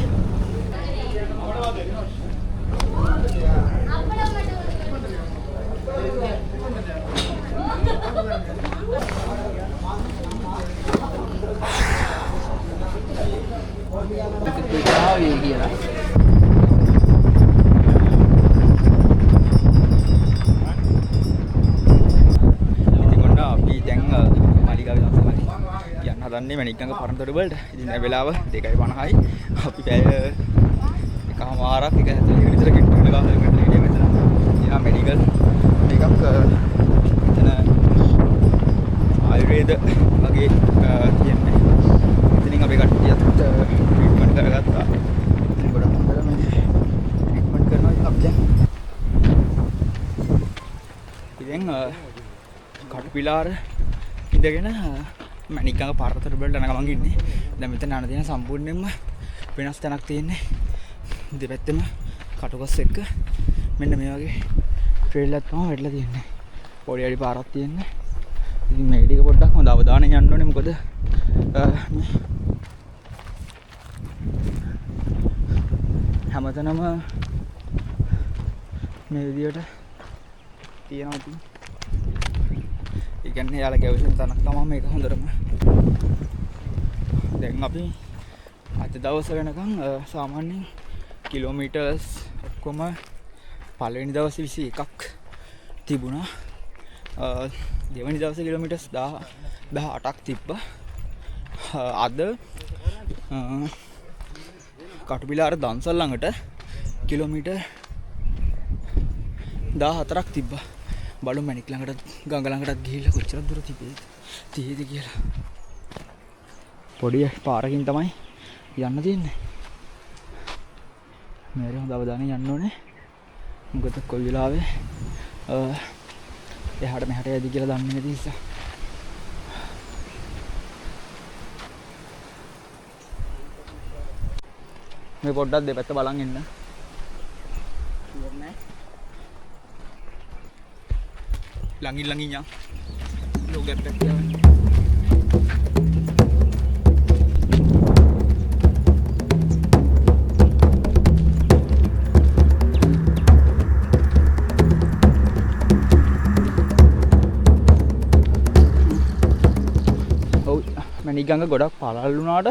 S2: හදන්නේ මණික්ගඟ පරණතොට වලට. ඉතින් දැන් වෙලාව 2:50යි. අපි පැය එකමාරක් 1:40 විතර කිට්ටු වෙන ගානක් විතර හිටියා මෙතන. එනවා මෙඩිකල් එකක් එතන ආයුර්වේද වගේ කියන්නේ. ඉතින් අපි කට්ටියත් ට්‍රීට්මන්ට් කරගත්තා. ඉතින් ගොඩක් හොඳට මේ ට්‍රීට්මන්ට් කරනවා ඉතින් අපි දැන්. ඉතින් කටුපිලාර ඉඳගෙන මණික්ගඟ පරතරට වලට යන ගමන් ඉන්නේ. දැන් මෙතන යන තියෙන සම්පූර්ණයෙන්ම වෙනස් තැනක් තියෙන්නේ. දෙපැත්තෙම කටුගස් එක්ක මෙන්න මේ වගේ ට්‍රේල් එකක් තමයි වැටලා තියෙන්නේ. පොඩි අඩි පාරක් තියෙන්නේ. ඉතින් මේ ටික පොඩ්ඩක් හොඳ අවධානයෙන් යන්න ඕනේ. මොකද හැමතැනම මේ විදියට තියෙනවා ඉතින්. ඒ කියන්නේ යාලා ගැවසෙන තැනක් තමයි මේක හොඳටම. දැන් අපි අද දවස් වෙනකන් සාමාන්‍යයෙන් කිලෝමීටර්ස් ඔක්කොම පළවෙනි දවසේ 21ක් තිබුණා. දෙවෙනි දවසේ කිලෝමීටර්ස් 18ක් තිබ්බා. අද කටුපිලාර දන්සල් ළඟට කිලෝමීටර් 14ක් තිබ්බා. බලමු මණික් ළඟට ගඟ ළඟටත් ගිහිල්ලා කොච්චර දුර තියෙද කියලා. පොඩි පාරකින් තමයි යන්න තියෙන්නේ. මේක හොඳ අවධානයෙන් යන්න ඕනේ. මොකද කොයි වෙලාවෙ එහාට මෙහාට යයිද කියලා දන්නේ නැති නිසා. මේ පොඩ්ඩක් දෙපැත්ත බලන් ඉන්න. Langin langinya lo gepek ya. ඔව් මණික්ගඟ ගොඩක් පළල් වුණාට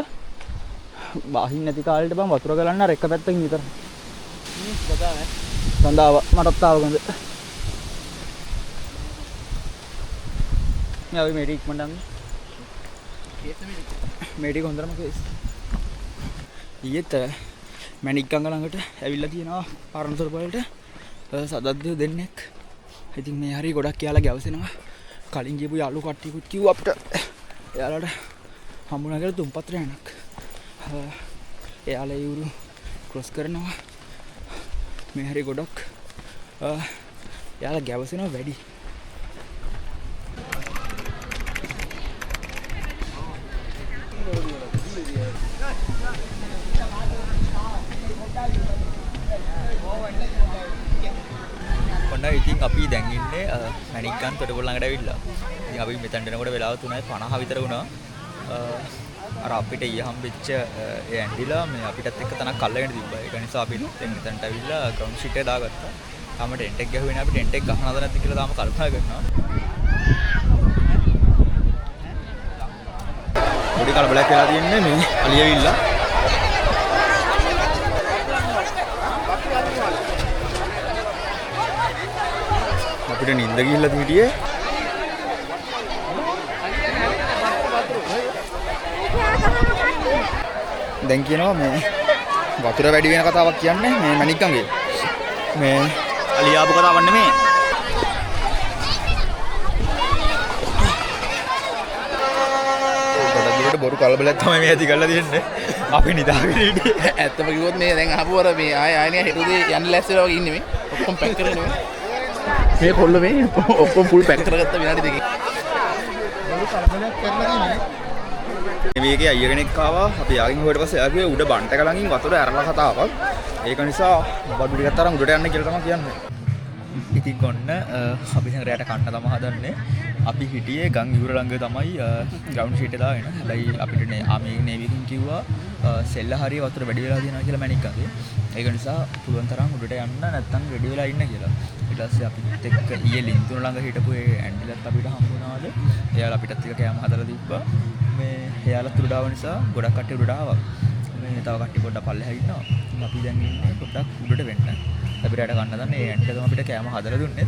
S2: බාහින් නැති කාලෙට බං වතුර ගලන්න අර එක පැත්තකින් විතර. සඳාව මටත් ආව ගඳ. मैं अभी मेडिक मंडा में मेडिक හොඳටම කේස්. ඊයේත් මණික්ගඟ ළඟට ඇවිල්ලා තියෙනවා පරණතොට වලට සදද්දෝ දෙන්නෙක්. ඉතින් මේ හරිය ගොඩක් යාලා ගැවසෙනවා. කලින් ගියපු යාළු කට්ටියකුත් කිව්වා අපිට එයාලට හම්බුණා කියලා තුම්පත් රැණක්. එයාලා යුරු ක්‍රොස් කරනවා. මේ හරිය ගොඩක් යාලා ගැවසෙනවා වැඩි. ඉතින් අපි දැන් ඉන්නේ මණික්ගඟ තොටුපොළ ළඟට ඇවිල්ලා. ඉතින් අපි මෙතනට එනකොට වෙලාව 3:50 විතර වුණා. අර අපිට ඊය හම්බෙච්ච ඒ ඇන්ඩිලා මේ අපිටත් එක්ක තනක් අල්ලගෙන තිබ්බා. ඒක නිසා අපි දැන් මෙතනට ඇවිල්ලා ග්‍රවුන්ඩ් ෂීට් එක දාගත්තා. තාම ටෙන්ට් එක ගැහුවේ නෑ. අපි ටෙන්ට් එක ගහනවද නැද්ද කියලා තාම කල්පනා කරනවා. පොඩි කලබලයක් වෙලා තියෙන්නේ මේ අලියවිල්ලා. අපිට නිින්ද ගිහිල්ලා හිටියේ. දැන් කියනවා මේ වතුර වැඩි වෙන කතාවක් කියන්නේ මේ මණික්කන්ගේ. මේ අලියාපු කතාවක් නෙමෙයි. ගොඩක් බොරු කලබලයක් තමයි මේ ඇති කරලා තියෙන්නේ. අපි නිදාගෙන හිටියේ.
S3: ඇත්තම කිව්වොත් මේ දැන් අහපුවර මේ ආයෙ හෙටුදී යන්න ලැස්සෙලා වගේ ඉන්නේ මේ. ඔක්කොම පැක් කරගෙන මේ කොල්ල මේ ඔක්කොම ෆුල් පැක් කරගත්ත විනාඩි දෙකකින්.
S4: බොරු කලබලයක් කරලා තියෙන්නේ.
S2: මේකේ අයිය කෙනෙක් ආවා. අපි යාගින් හොයට පස්සේ එයා කිව්වේ උඩ බන්ට එක ළඟින් වතුර ඇරලා කතාවක්. ඒක නිසා බඩු ටිකක් තරම් උඩට යන්න කියලා තමයි කියන්නේ. ඉතින් ඔන්න අපි දැන් රැයට කන්න තමයි හදන්නේ. අපි හිටියේ ගම් ඉවුර ළඟ තමයි ග්‍රවුන්ඩ් ෂීට් එක දාගෙන. හැබැයි අපිට ආමි නේවිකින් කිව්වා සෙල්ල හරිය වතුර වැඩි වෙලා තියෙනවා කියලා මැනික්කගේ. ඒක නිසා පුළුවන් තරම් උඩට යන්න නැත්තම් රෙඩි වෙලා ඉන්න කියලා. ඊට පස්සේ අපිත් එක්ක ඊයේ ලින්තුන ළඟ හිටපු ඒ ඇන්ඩිලත් අපිට හම්බුණාද. එයාලා අපිටත් ටික කෑම හදලා තිබ්බා. මේ එයාලා උඩාව නිසා ගොඩක් කට්ටිය උඩට ආවා. මේ තව කට්ටිය පොඩ්ඩක් පල්ලෙහා ඉන්නවා. අපි දැන් ඉන්නේ පොඩ්ඩක් උඩට වෙන්න. අපි රැට ගන්න දන්නේ ඒ ඇන්ඩිලා තමයි අපිට කෑම හදලා දුන්නේ.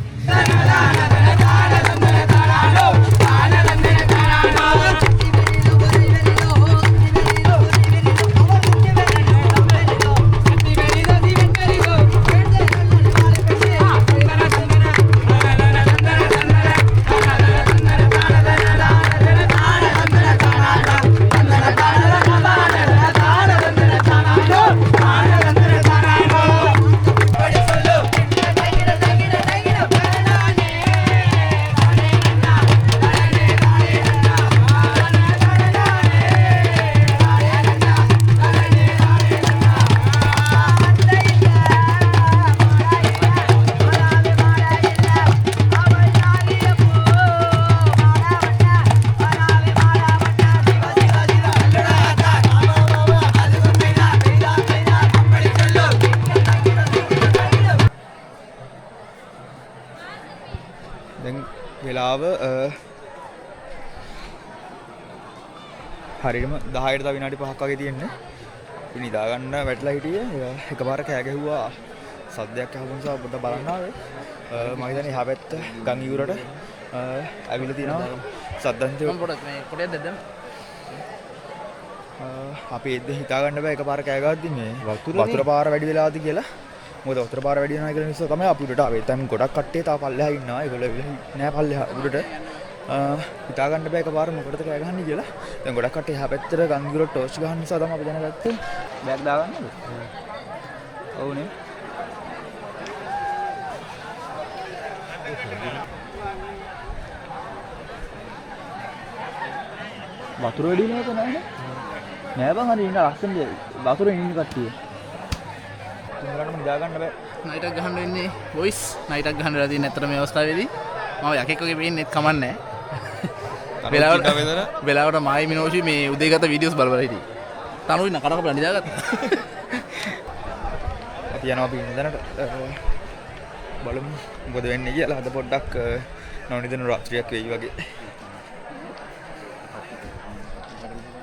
S2: වෙලාව හරියටම 10ට තව විනාඩි 5ක් වගේ තියෙන්නේ. අපි නිදා ගන්න වැටලා හිටියේ. එකපාර කෑ ගැහුවා. සද්දයක් ඇහුව නිසා පොඩ්ඩක් බලන්න ආවේ. මම හිතන්නේ එහා පැත්ත ගම් ඉවුරට ඇවිල්ලා තියෙනවා. සද්දන්තය
S3: පොඩක් මේ කොටයක් දැද්දම.
S2: අපි එද්ද හිතා ගන්න බෑ එකපාර කෑ ගහද්දි මේ වතුර පාර වැඩි වෙලාද කියලා. මොකද වතුර පාර වැඩි වෙනවා කියලා නිසා තමයි අපි උඩට ආවේ. දැන් ගොඩක් කට්ටිය තාම පල්ලෙහා ඉන්නවා. ඒගොල්ලෝ නෑ පල්ලෙහා උඩට. හිතා ගන්න බෑ එකපාර මොකටද කෑ ගහන්නේ කියලා. දැන් ගොඩක් කට්ටිය එහා පැත්තට ගංගිරෝ ටෝච් ගහන නිසා තමයි අපි දැනගත්තේ. බෑග් දාගන්නද? ඔව් නේ. වතුර වැඩි වෙනවද නැහැ? නෑ බං හරි ඉන්න ලස්සන වතුරේ ඉන්න කට්ටිය. තුන්වරටම නිදා ගන්න බෑ.
S3: නයිට් එකක් ගහන්න වෙන්නේ බොයිස්. නයිට් එකක් ගහන්න වෙලා තියෙන ඇත්තට මේ අවස්ථාවේදී මම යකෙක් වගේ පේන්නේ කමන්නේ නැහැ. වෙලාවට මායි මිනෝෂි මේ උදේගත වීඩියෝස් බල බල හිටියේ. තනුයි න කඩකපලා නිදාගත්තා.
S2: අපි යනවා අපි ඉන්න දැනට බලමු මොකද වෙන්නේ කියලා. අද පොඩ්ඩක් නොනිදන රාත්‍රියක් වෙයි වගේ.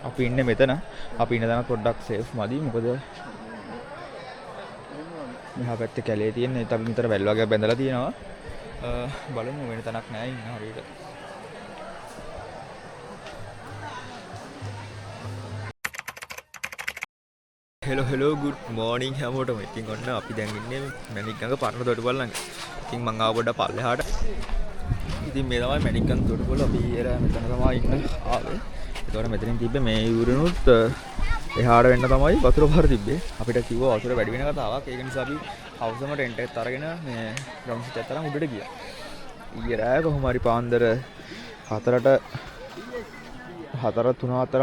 S2: අපි ඉන්නේ මෙතන. අපි ඉන්න දැන පොඩ්ඩක් සේෆ් මදි. මොකද මෙහා පැත්තේ කැලේ තියෙන ඒත් අපි මෙතන වැල් වගේ බැඳලා තියෙනවා. බලමු වෙන තැනක් නැහැ ඉන්න හරියට. හෙලෝ good morning හැමෝටම. ඉතින් ඔන්න අපි දැන් ඉන්නේ මැණික්ගඟ පරණ තොටුපළ ළඟ. ඉතින් මං ආව පොඩ්ඩක් පල්ලෙහාට. ඉතින් මේ තමයි මැණික්ගඟ තොටුපළ. අපි ඊයර මෙතන තමයි ඉන්න ආවේ. ඒතකොට මෙතනින් තිබ්බේ මේ යූරනුත් එහාට වෙන්න තමයි වතුර පාර තිබ්බේ. අපිට කිව්වා වතුර වැඩි වෙන කතාවක්. ඒක නිසා අපි හවුසම ටෙන්ට් එකත් අරගෙන මේ ග්‍රවුන්ඩ් ෂීට් එකත් අරන් උඩට ගියා. ඊයේ රෑ කොහොම හරි පාන්දර 4:03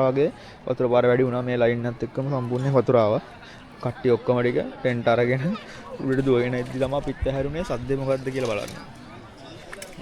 S2: වගේ වතුර පාර වැඩි වුණා. මේ ලයින් එකත් එක්කම සම්පූර්ණයෙන් වතුර ආවා. කට්ටිය ඔක්කොම ටික ටෙන්ට් අරගෙන උඩට දුවගෙන ඉද්දි තමයි අපිත් ඇහැරුනේ සද්දේ මොකද්ද කියලා බලන්න.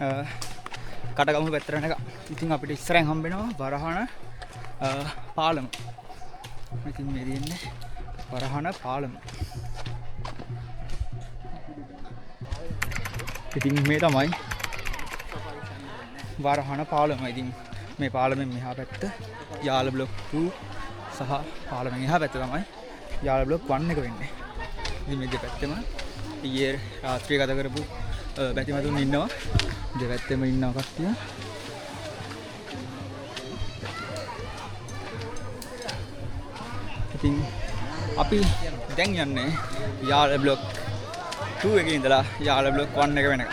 S2: කටගම පැත්තට යන එක. ඉතින් අපිට ඉස්සරහින් හම්බ වෙනවා වරහණ පාලම. ඉතින් මේ තියෙන්නේ වරහණ පාලම. ඉතින් මේ තමයි වරහණ පාලම. ඉතින් මේ පාලමෙන් මෙහා පැත්ත යාල බ්ලොක් 2 සහ පාලමෙන් එහා පැත්ත තමයි යාල බ්ලොක් 1 එක වෙන්නේ. ඉතින් මේ දෙපැත්තෙම ඊයේ රාත්‍රිය ගත කරපු බැතිමතුන් ඉන්නවා. දෙපැත්තෙම ඉන්නවා කට්ටිය. ඉතින් අපි දැන් යන්නේ යාල බ්ලොක් 2 එකේ ඉඳලා යාල බ්ලොක් 1 එක වෙනකම්.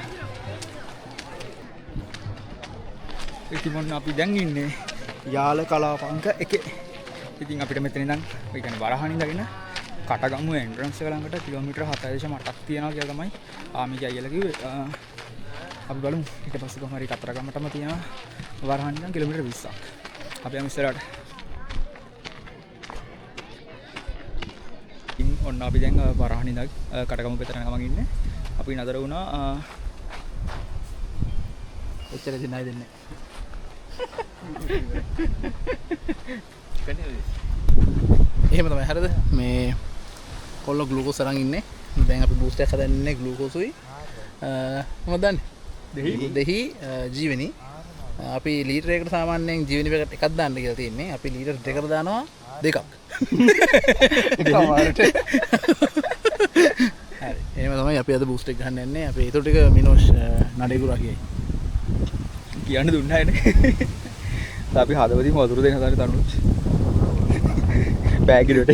S2: ඉතින් මොන්න අපි දැන් ඉන්නේ යාල කලාපංක 1. ඉතින් අපිට මෙතන ඉඳන් ඒ කියන්නේ වරහණ ඉඳගෙන කටගමු එන්ට්‍රන්ස් එක ළඟට කිලෝමීටර් 7.8ක් තියෙනවා කියලා තමයි ආමික අයියලා කිව්වේ. අපි බලමු ඊට පස්සේ කොහොම හරි කතරගමටම තියෙනවා වරහණ ඉඳන් කිලෝමීටර් 20ක්. අපි යමු ඉස්සරහට. ඉතින් ඔන්න අපි දැන් වරහණ ඉඳන් කටගමු පැත්තට ගමන් ඉන්නේ. අපි නතර වුණා එච්චර දිනයි දෙන්නේ.
S3: එහෙම තමයි හරිද? මේ කොල්ල ග්ලූකෝස් අරන් ඉන්නේ. දැන් අපි බූස්ට් එකක් හදන්න ඉන්නේ ග්ලූකෝසුයි. මොකක්ද දන්නේ? දෙහි ජීවනි. අපි ලීටර් එකකට සාමාන්‍යයෙන් ජීවනි පැකට් එකක් දාන්න කියලා තියෙන්නේ. අපි ලීටර් දෙකකට දානවා දෙකක්. සමහරට. හරි. එහෙම තමයි අපි අද බූස්ට් එක ගන්න යන්නේ. අපි ඒතර ටික මිනෝෂ් නඩේගුරා කියයි.
S2: කියන්න දුන්නා නේ. අපි හදවතින් වතුර දෙන්න හදන්නේ තනුච්. බෑග් එකට.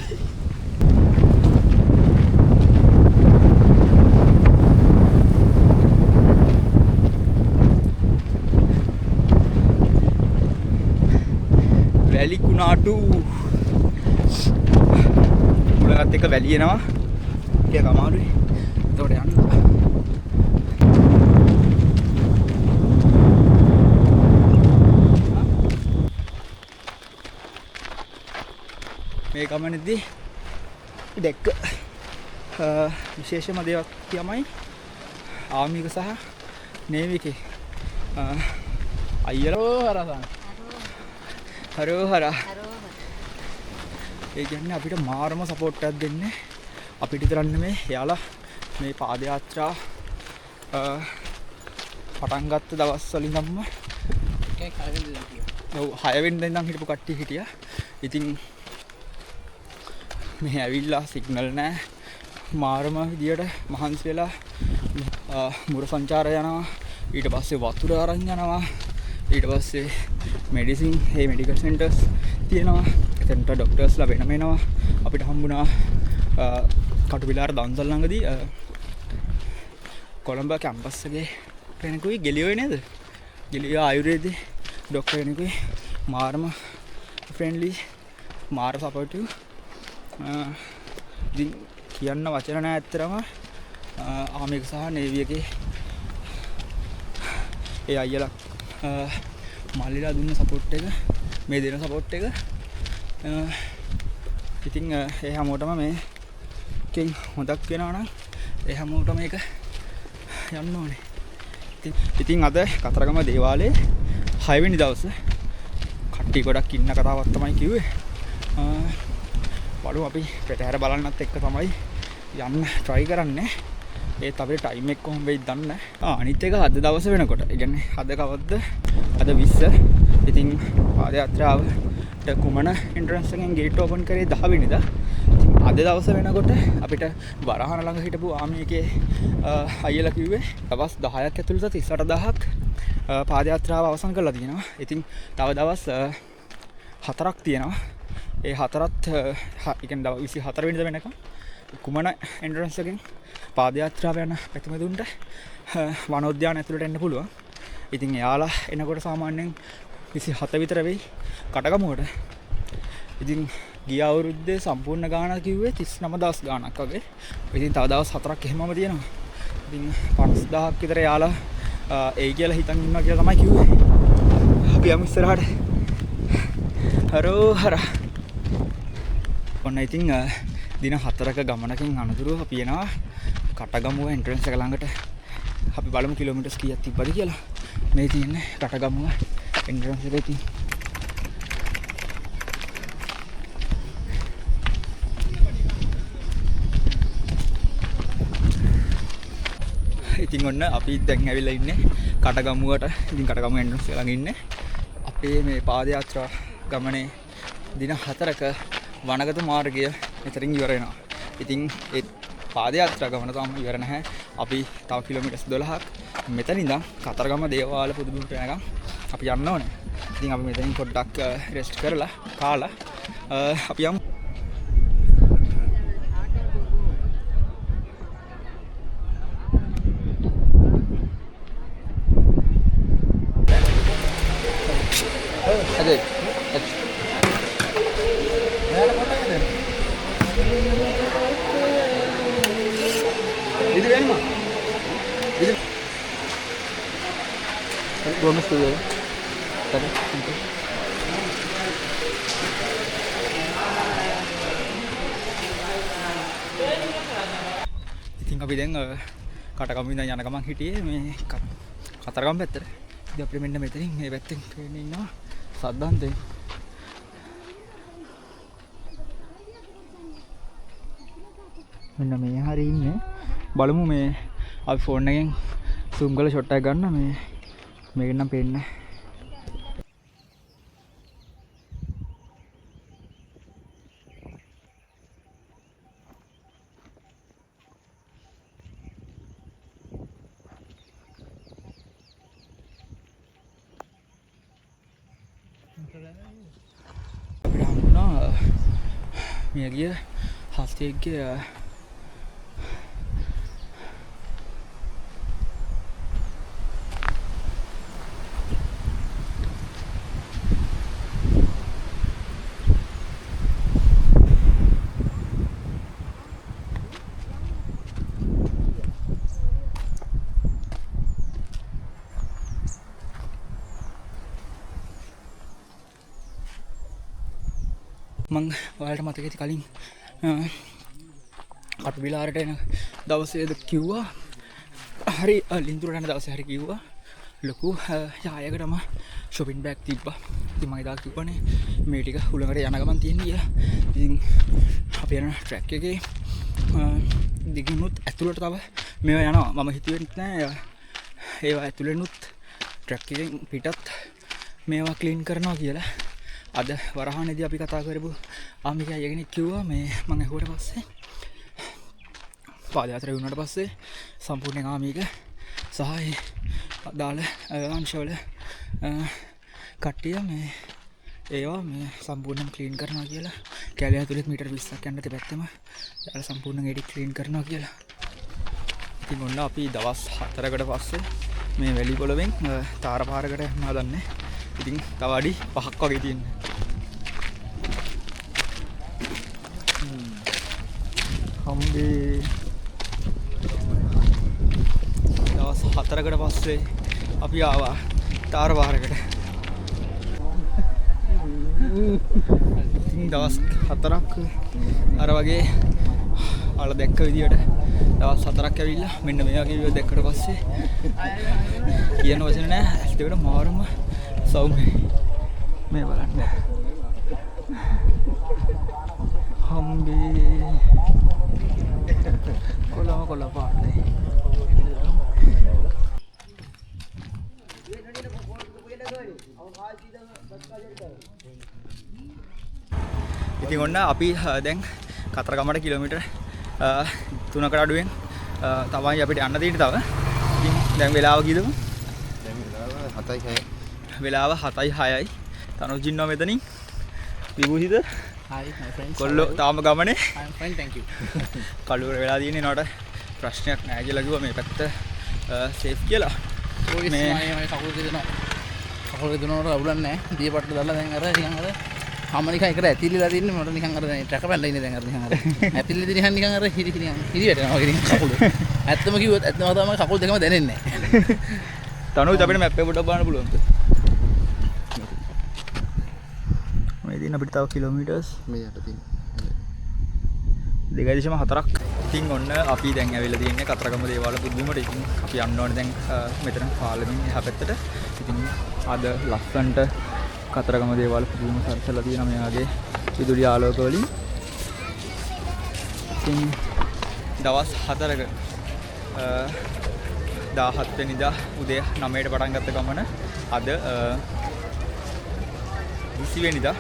S2: වැලි කුණාටු. මුලගත් එක වැලි එනවා. ටිකක් අමාරුයි. එතකොට යන්න. මේ ගමනේදී දැක්ක විශේෂම දේක් තමයි ආමික සහ නේවිකේ අයියලා හරෝ ඒ කියන්නේ අපිට මාරම සපෝට් එකක් දෙන්නේ අපිට විතරක් නෙමෙයි එයාලා මේ පාදයාත්‍රා පටන් ගත්ත දවස් වලින් නම් 6 වෙනිදා ඉඳන් හිටපු කට්ටිය හිටියා. ඉතින් මේ ඇවිල්ලා සිග්නල් නැහැ. මාරම විදියට මහන්සි වෙලා මුර සංචාරය යනවා. ඊට පස්සේ වතුර අරන් යනවා. ඊට පස්සේ මෙඩිසින් මෙඩිකල් සෙන්ටර්ස් තියෙනවා. එතනට ડોක්ටර්ස්ලා වෙනම එනවා. අපිට හම්බුණා කටුවිලාර දන්සල් ළඟදී කොළඹ කැම්පස් එකේ කෙනෙකුයි ගෙලියෝයි නේද? ගෙලියෝ ආයුර්වේදේ ડોක්ටර් කෙනෙකුයි මාරම ෆ්‍රෙන්ඩ්ලි මාර සපෝටිව්. ඉතින් කියන්න වචන නැහැ ඇත්තටම. ආමික සහ නේවි එකේ ඒ අයියලා මල්ලිලා දුන්න සපෝට් එක මේ දෙන සපෝට් එක ඉතින් ඒ හැමෝටම මේකෙන් හොදක් වෙනවා නම් ඒ හැමෝටම මේක යන්න ඕනේ. ඉතින් අද කතරගම දේවාලයේ 6 වෙනි දවසේ කට්ටිය ගොඩක් ඉන්න කතාවක් තමයි කිව්වේ. බලමු අපි පෙරහැර බලන්නත් එක්ක තමයි යන්න try කරන්නේ. ඒත් අපේ ටයිම් එක කොහොම වෙයිද දන්නේ නැහැ. අනිත් එක අද දවසේ වෙනකොට. ඒ කියන්නේ අද කවද්ද? අද 20. ඉතින් පාදයාත්‍රාවට කුමන එන්ට්‍රන්ස් එකෙන් ගේට් ඕපන් කරේ 10 වෙනිදා. ඉතින් අද දවසේ වෙනකොට අපිට වරහණ ළඟ හිටපු ආමිකේ අයියලා කිව්වේ දවස් 10ක් ඇතුළත 38000ක් පාදයාත්‍රාව අවසන් කරලා තියෙනවා. ඉතින් තව දවස් 4ක් තියෙනවා. ඒ හතරත් ඒ කියන්නේ දවස් 24 වෙනිදා වෙනකම් කුමන එන්ට්‍රන්ස් එකෙන් පාදයාත්‍රාව යන පැතිමතුන්ට වනෝද්‍යාන ඇතුළට එන්න පුළුවන්. ඉතින් එයාලා එනකොට සාමාන්‍යයෙන් 27 විතර වෙයි කටගමුවට. ඉතින් ගිය අවුරුද්දේ සම්පූර්ණ ගාණක් කිව්වේ 39000 ගාණක් වගේ. ඉතින් තව දවස් 4ක් එහෙමම තියෙනවා. ඉතින් 50000ක් විතර එයාලා ඒ කියලා හිතන් ඉන්නවා කියලා තමයි කිව්වේ. අපි යමු ඉස්සරහට. හරෝ ඔන්න ඉතින් දින 4ක ගමනකින් අනතුරුව අපි එනවා කටගමුව එන්ට්‍රන්ස් එක ළඟට. අපි බලමු කිලෝමීටර්ස් කීයක් තිබ්බද කියලා. මේ තියෙන්නේ කටගමුව එන්ට්‍රන්ස් එකේ තියෙන. ඉතින් ඔන්න අපි දැන් ඇවිල්ලා ඉන්නේ කටගමුවට. ඉතින් කටගමුව එන්ට්‍රන්ස් එක ළඟ ඉන්නේ. අපේ මේ පාදයාත්‍රා ගමනේ දින 4ක වනගත මාර්ගය මෙතනින් ඉවර වෙනවා. ඉතින් ඒ පාදයාත්‍රා ගමන තාම ඉවර නැහැ. අපි තව කිලෝමීටර්ස් 12ක් මෙතන ඉඳන් කතරගම දේවාල පුදුබිමට යනකම් අපි යන්න ඕනේ. ඉතින් අපි මෙතනින් පොඩ්ඩක් රෙස්ට් කරලා කාලා අපි යමු. අද ఇది వేణుమా ఇది గోమస్తుంది సరే ඉතින් අපි දැන් කටගම ඉඳන් යන ගමන් හිටියේ මේ කතරගම පැත්තට. ඉතින් අපිට මෙන්න මෙතනින් මේ පැත්තෙන් ට්‍රේන් ඉන්නවා සද්දන්තේ. මෙන්න මේ හරිය ඉන්නේ. බලමු මේ අපි ෆෝන් එකෙන් zoom කරලා shot එකක් ගන්න. මේකෙන් නම් පේන්නේ අපිට හම්බුණා මේ ගිය හස්තියෙක්ගේ මං ඔයාලට මතක ඇති කලින් කටුබිලාරට එන දවසේද කිව්වා හරි ලින්දුරට යන දවසේ හරි කිව්වා ලොකු යායකටම shopping bag තිබ්බා. ඉතින් මම එදා කිව්වනේ මේ ටික හුලඟට යන ගමන් තියෙන්නේ කියලා. ඉතින් අපි යන ට්‍රැක් එකේ දිගිනුත් ඇතුළට තව මේවා යනවා. මම හිතුවෙත් නෑ ඒවා ඇතුළෙනුත් ට්‍රැක් එකෙන් පිටත් මේවා ක්ලීන් කරනවා කියලා. අද වරහානේදී අපි කතා කරපු ආමිකා යගෙනෙක් කිව්වා මේ මම ඇහුවට පස්සේ පාදයාත්‍රා වුණාට පස්සේ සම්පූර්ණ ආමික සහ අදාළ අංශවල කට්ටිය මේ ඒවා මේ සම්පූර්ණයෙන් ක්ලීන් කරනවා කියලා. කැලේ ඇතුළේ මීටර් 20ක් යන්න දෙපැත්තම යාලා සම්පූර්ණයෙන් එඩි ක්ලීන් කරනවා කියලා. ඉතින් ඔන්න අපි දවස් 4කට පස්සේ මේ වැලි පොළවෙන් තාර පාරකට යන්න හදන්නේ. ඉතින් තව අඩි 5ක් වගේ තියෙනවා. හම්බේ දවස් 4කට පස්සේ අපි ආවා තාර පාරකට. ඉතින් දවස් 4ක් අර වගේ අල දැක්ක විදියට දවස් 4ක් ඇවිල්ලා මෙන්න මේ වගේ විදිය දැක්කට පස්සේ කියන වචන නෑ ඇත්තටම මාරම සෞම්‍ය මේ බලන්න හම්බේ කොළ පාටයි. ඉතින් ඔන්න අපි දැන් කතරගමට කිලෝමීටර් 3කට අඩුවෙන් තමයි අපිට යන්න තියෙන්නේ තව. ඉතින් දැන් වෙලාව කීයද?
S4: දැන් වෙලාව 7:06.
S2: වෙලාව 7:06යි. තනුජින්නවා මෙතනින්. විභූෂිත
S3: hi my friends
S2: කොල්ලෝ තාම ගමනේ.
S3: I'm fine thank you.
S2: කලුවර වෙලා තියෙන්නේ නට ප්‍රශ්නයක් නැහැ කියලා කිව්වා මේ පැත්ත සේෆ් කියලා.
S3: ඔය මේ කකුල් දෙනවා. කකුල් දෙනවට අවුලක් නැහැ. දියපට්ට දාලා දැන් අර නිකන් අර හැමනිකන් එකට ඇතිලිලා තින්නේ මට නිකන් අර ට්‍රැක පැනලා ඉන්නේ දැන් අර නිකන් අර ඇතිලිලා දින නිකන් අර හිරි වැටෙනවා වගේ නිකන් කකුල. ඇත්තම කිව්වොත් ඇත්තම තමයි කකුල් දෙකම දැනෙන්නේ නැහැ.
S2: තනුත් අපිට මැප් එක පොඩ්ඩක් බලන්න පුළුවන්ද? මේ දින අපිට තව කිලෝමීටර්ස්
S4: මේ යට තියෙන.
S2: 2.4ක්. ඉතින් ඔන්න අපි දැන් ඇවිල්ලා තියෙන්නේ කතරගම දේවාල පුදුමට. ඉතින් අපි යන්න ඕනේ දැන් මෙතන පාලමින් එහා පැත්තට. ඉතින් අද ලස්සන්ට කතරගම දේවාල පුදුම සරසලා තියෙනවා මෙයාගේ විදුලි ආලෝක වලින්. ඉතින් දවස් 4ක 17 වෙනිදා උදේ 9ට පටන් ගත්ත ගමන අද 20 වෙනිදා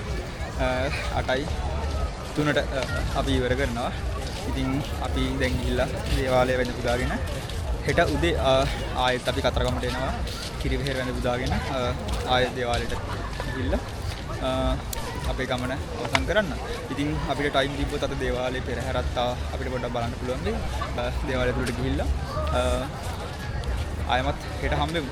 S2: 8:03ට අපි ඉවර කරනවා. ඉතින් අපි දැන් ගිහිල්ලා දේවාලය වැඳ පුදාගෙන හෙට උදේ ආයෙත් අපි කතරගමට එනවා. කිරිවෙහෙර වැඳ පුදාගෙන ආයෙත් දේවාලයට ගිහිල්ලා අපේ ගමන අවසන් කරන්න. ඉතින් අපිට ටයිම් තිබ්බොත් අද දේවාලේ පෙරහැරත් අපිට පොඩ්ඩක් බලන්න පුළුවන් වෙයි. දේවාලය තුලට ගිහිල්ලා ආයෙමත් හෙට හම්බෙමු.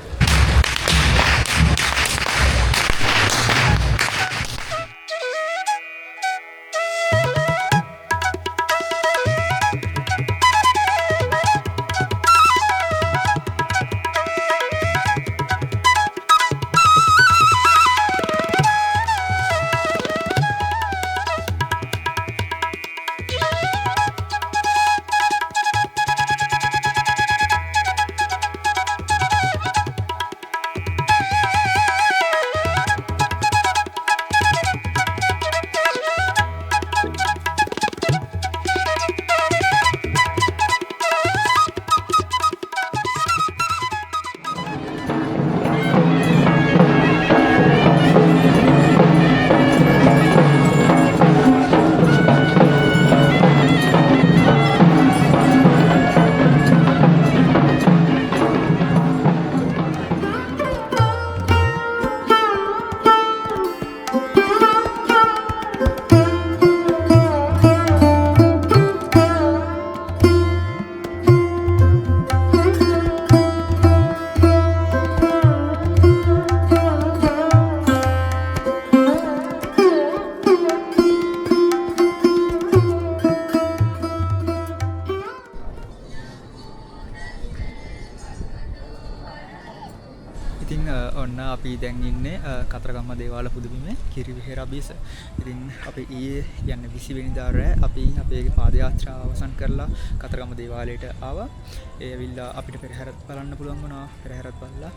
S2: ඉතින් ඔන්න අපි දැන් ඉන්නේ කතරගම දේවාල පුදුබිමේ කිරිවෙහෙර අභියස. ඉතින් අපි ඊයේ යන්නේ 20 වෙනිදා රෑ අපි අපේ පාද යාත්‍රාව අවසන් කරලා කතරගම දේවාලයට ආවා. ඒ ඇවිල්ලා අපිට පෙරහැරත් බලන්න පුළුවන් වුණා. පෙරහැරත් බලලා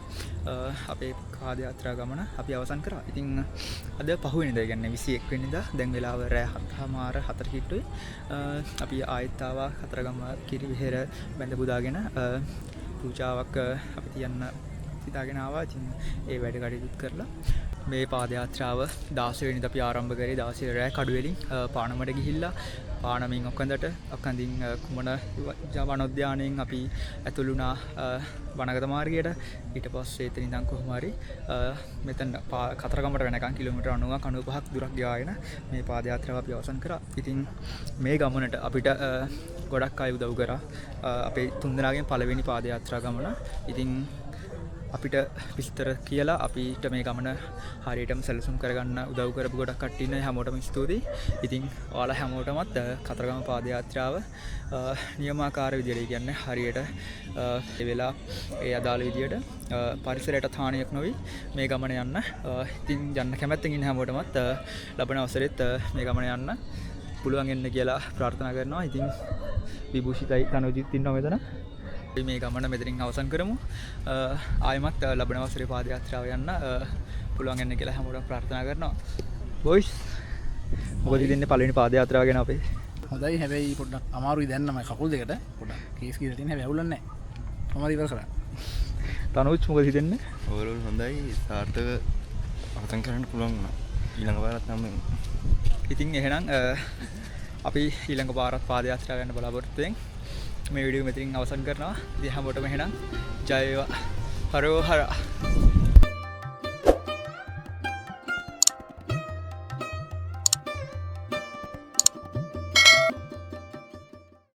S2: අපේ පාද යාත්‍රා ගමන අපි අවසන් කරා. ඉතින් අද පහුවෙනිදා කියන්නේ 21 වෙනිදා දැන් වෙලාව රෑ 7:04 කිට්ටුයි. අපි ආයෙත් ආවා කතරගම කිරිවෙහෙර බැඳ පුදාගෙන පූජාවක් අපි තියන්න හිතාගෙන ආවා. ඉතින් ඒ වැඩ කටයුතු කරලා මේ පාද යාත්‍රාව 16 වෙනිදා අපි ආරම්භ කරේ. 16 රෑ කඩුවෙලින් පානමට ගිහිල්ලා පානමින් ඔක්කඳින් කුමන වනෝද්‍යානයෙන් අපි ඇතුළු වුණා වනගත මාර්ගයට. ඊට පස්සේ එතන ඉඳන් කොහොම හරි මෙතන කතරගමට වෙනකන් කිලෝමීටර් 90ක් 95ක් දුරක් ගියාගෙන මේ පාද යාත්‍රාව අපි අවසන් කරා. ඉතින් මේ ගමනට අපිට ගොඩක් අය උදව් කරා. අපේ තුන්දෙනාගෙන් පළවෙනි පාද යාත්‍රා ගමන. ඉතින් අපිට විස්තර කියලා අපිට මේ ගමන හරියටම සැලසුම් කරගන්න උදව් කරපු ගොඩක් කට්ටිය ඉන්න හැමෝටම ස්තුතියි. ඉතින් ඔයාලා හැමෝටමත් කතරගම පාද යාත්‍රාව නියමාකාර විදියට කියන්නේ හරියට ඒ වෙලා ඒ අදාළ විදියට පරිසරයට හානියක් නොවි මේ ගමන යන්න. ඉතින් යන්න කැමැත්තෙන් ඉන්න හැමෝටමත් ලබන අවසරෙත් මේ ගමන යන්න පුළුවන් වෙන්න කියලා ප්‍රාර්ථනා කරනවා. ඉතින් විභූෂිතයි තනුජිත් ඉන්නවා මෙතන. මේ ගමන මෙතනින් අවසන් කරමු. ආයෙමත් ලබන වසරේ පාද යාත්‍රාව යන්න පුළුවන් වෙන්න කියලා හැමෝටම ප්‍රාර්ථනා කරනවා. බොයිස් මොකද හිතන්නේ පළවෙනි පාද යාත්‍රාව ගැන අපේ?
S3: හොඳයි. හැබැයි පොඩ්ඩක් අමාරුයි දැන් නම් කකුල් දෙකට පොඩ්ඩක් කේස් කියලා තියෙන හැබැයි අවුලක් නැහැ. කොහොමද ඉවර කරන්නේ?
S2: තනුජ් මොකද හිතන්නේ?
S4: ඕවරෝල් හොඳයි. සාර්ථක අවසන් කරන්න පුළුවන් වුණා. ඊළඟ පාරත් නම්
S2: ඉතින් එහෙනම් අපි ඊළඟ පාරත් පාද යාත්‍රාව යන්න බලාපොරොත්තු වෙමින් මේ වීඩියෝ මෙතනින් අවසන් කරනවා. ඉතින් හැමෝටම එහෙනම් ජය වේවා. හරෝ හරා.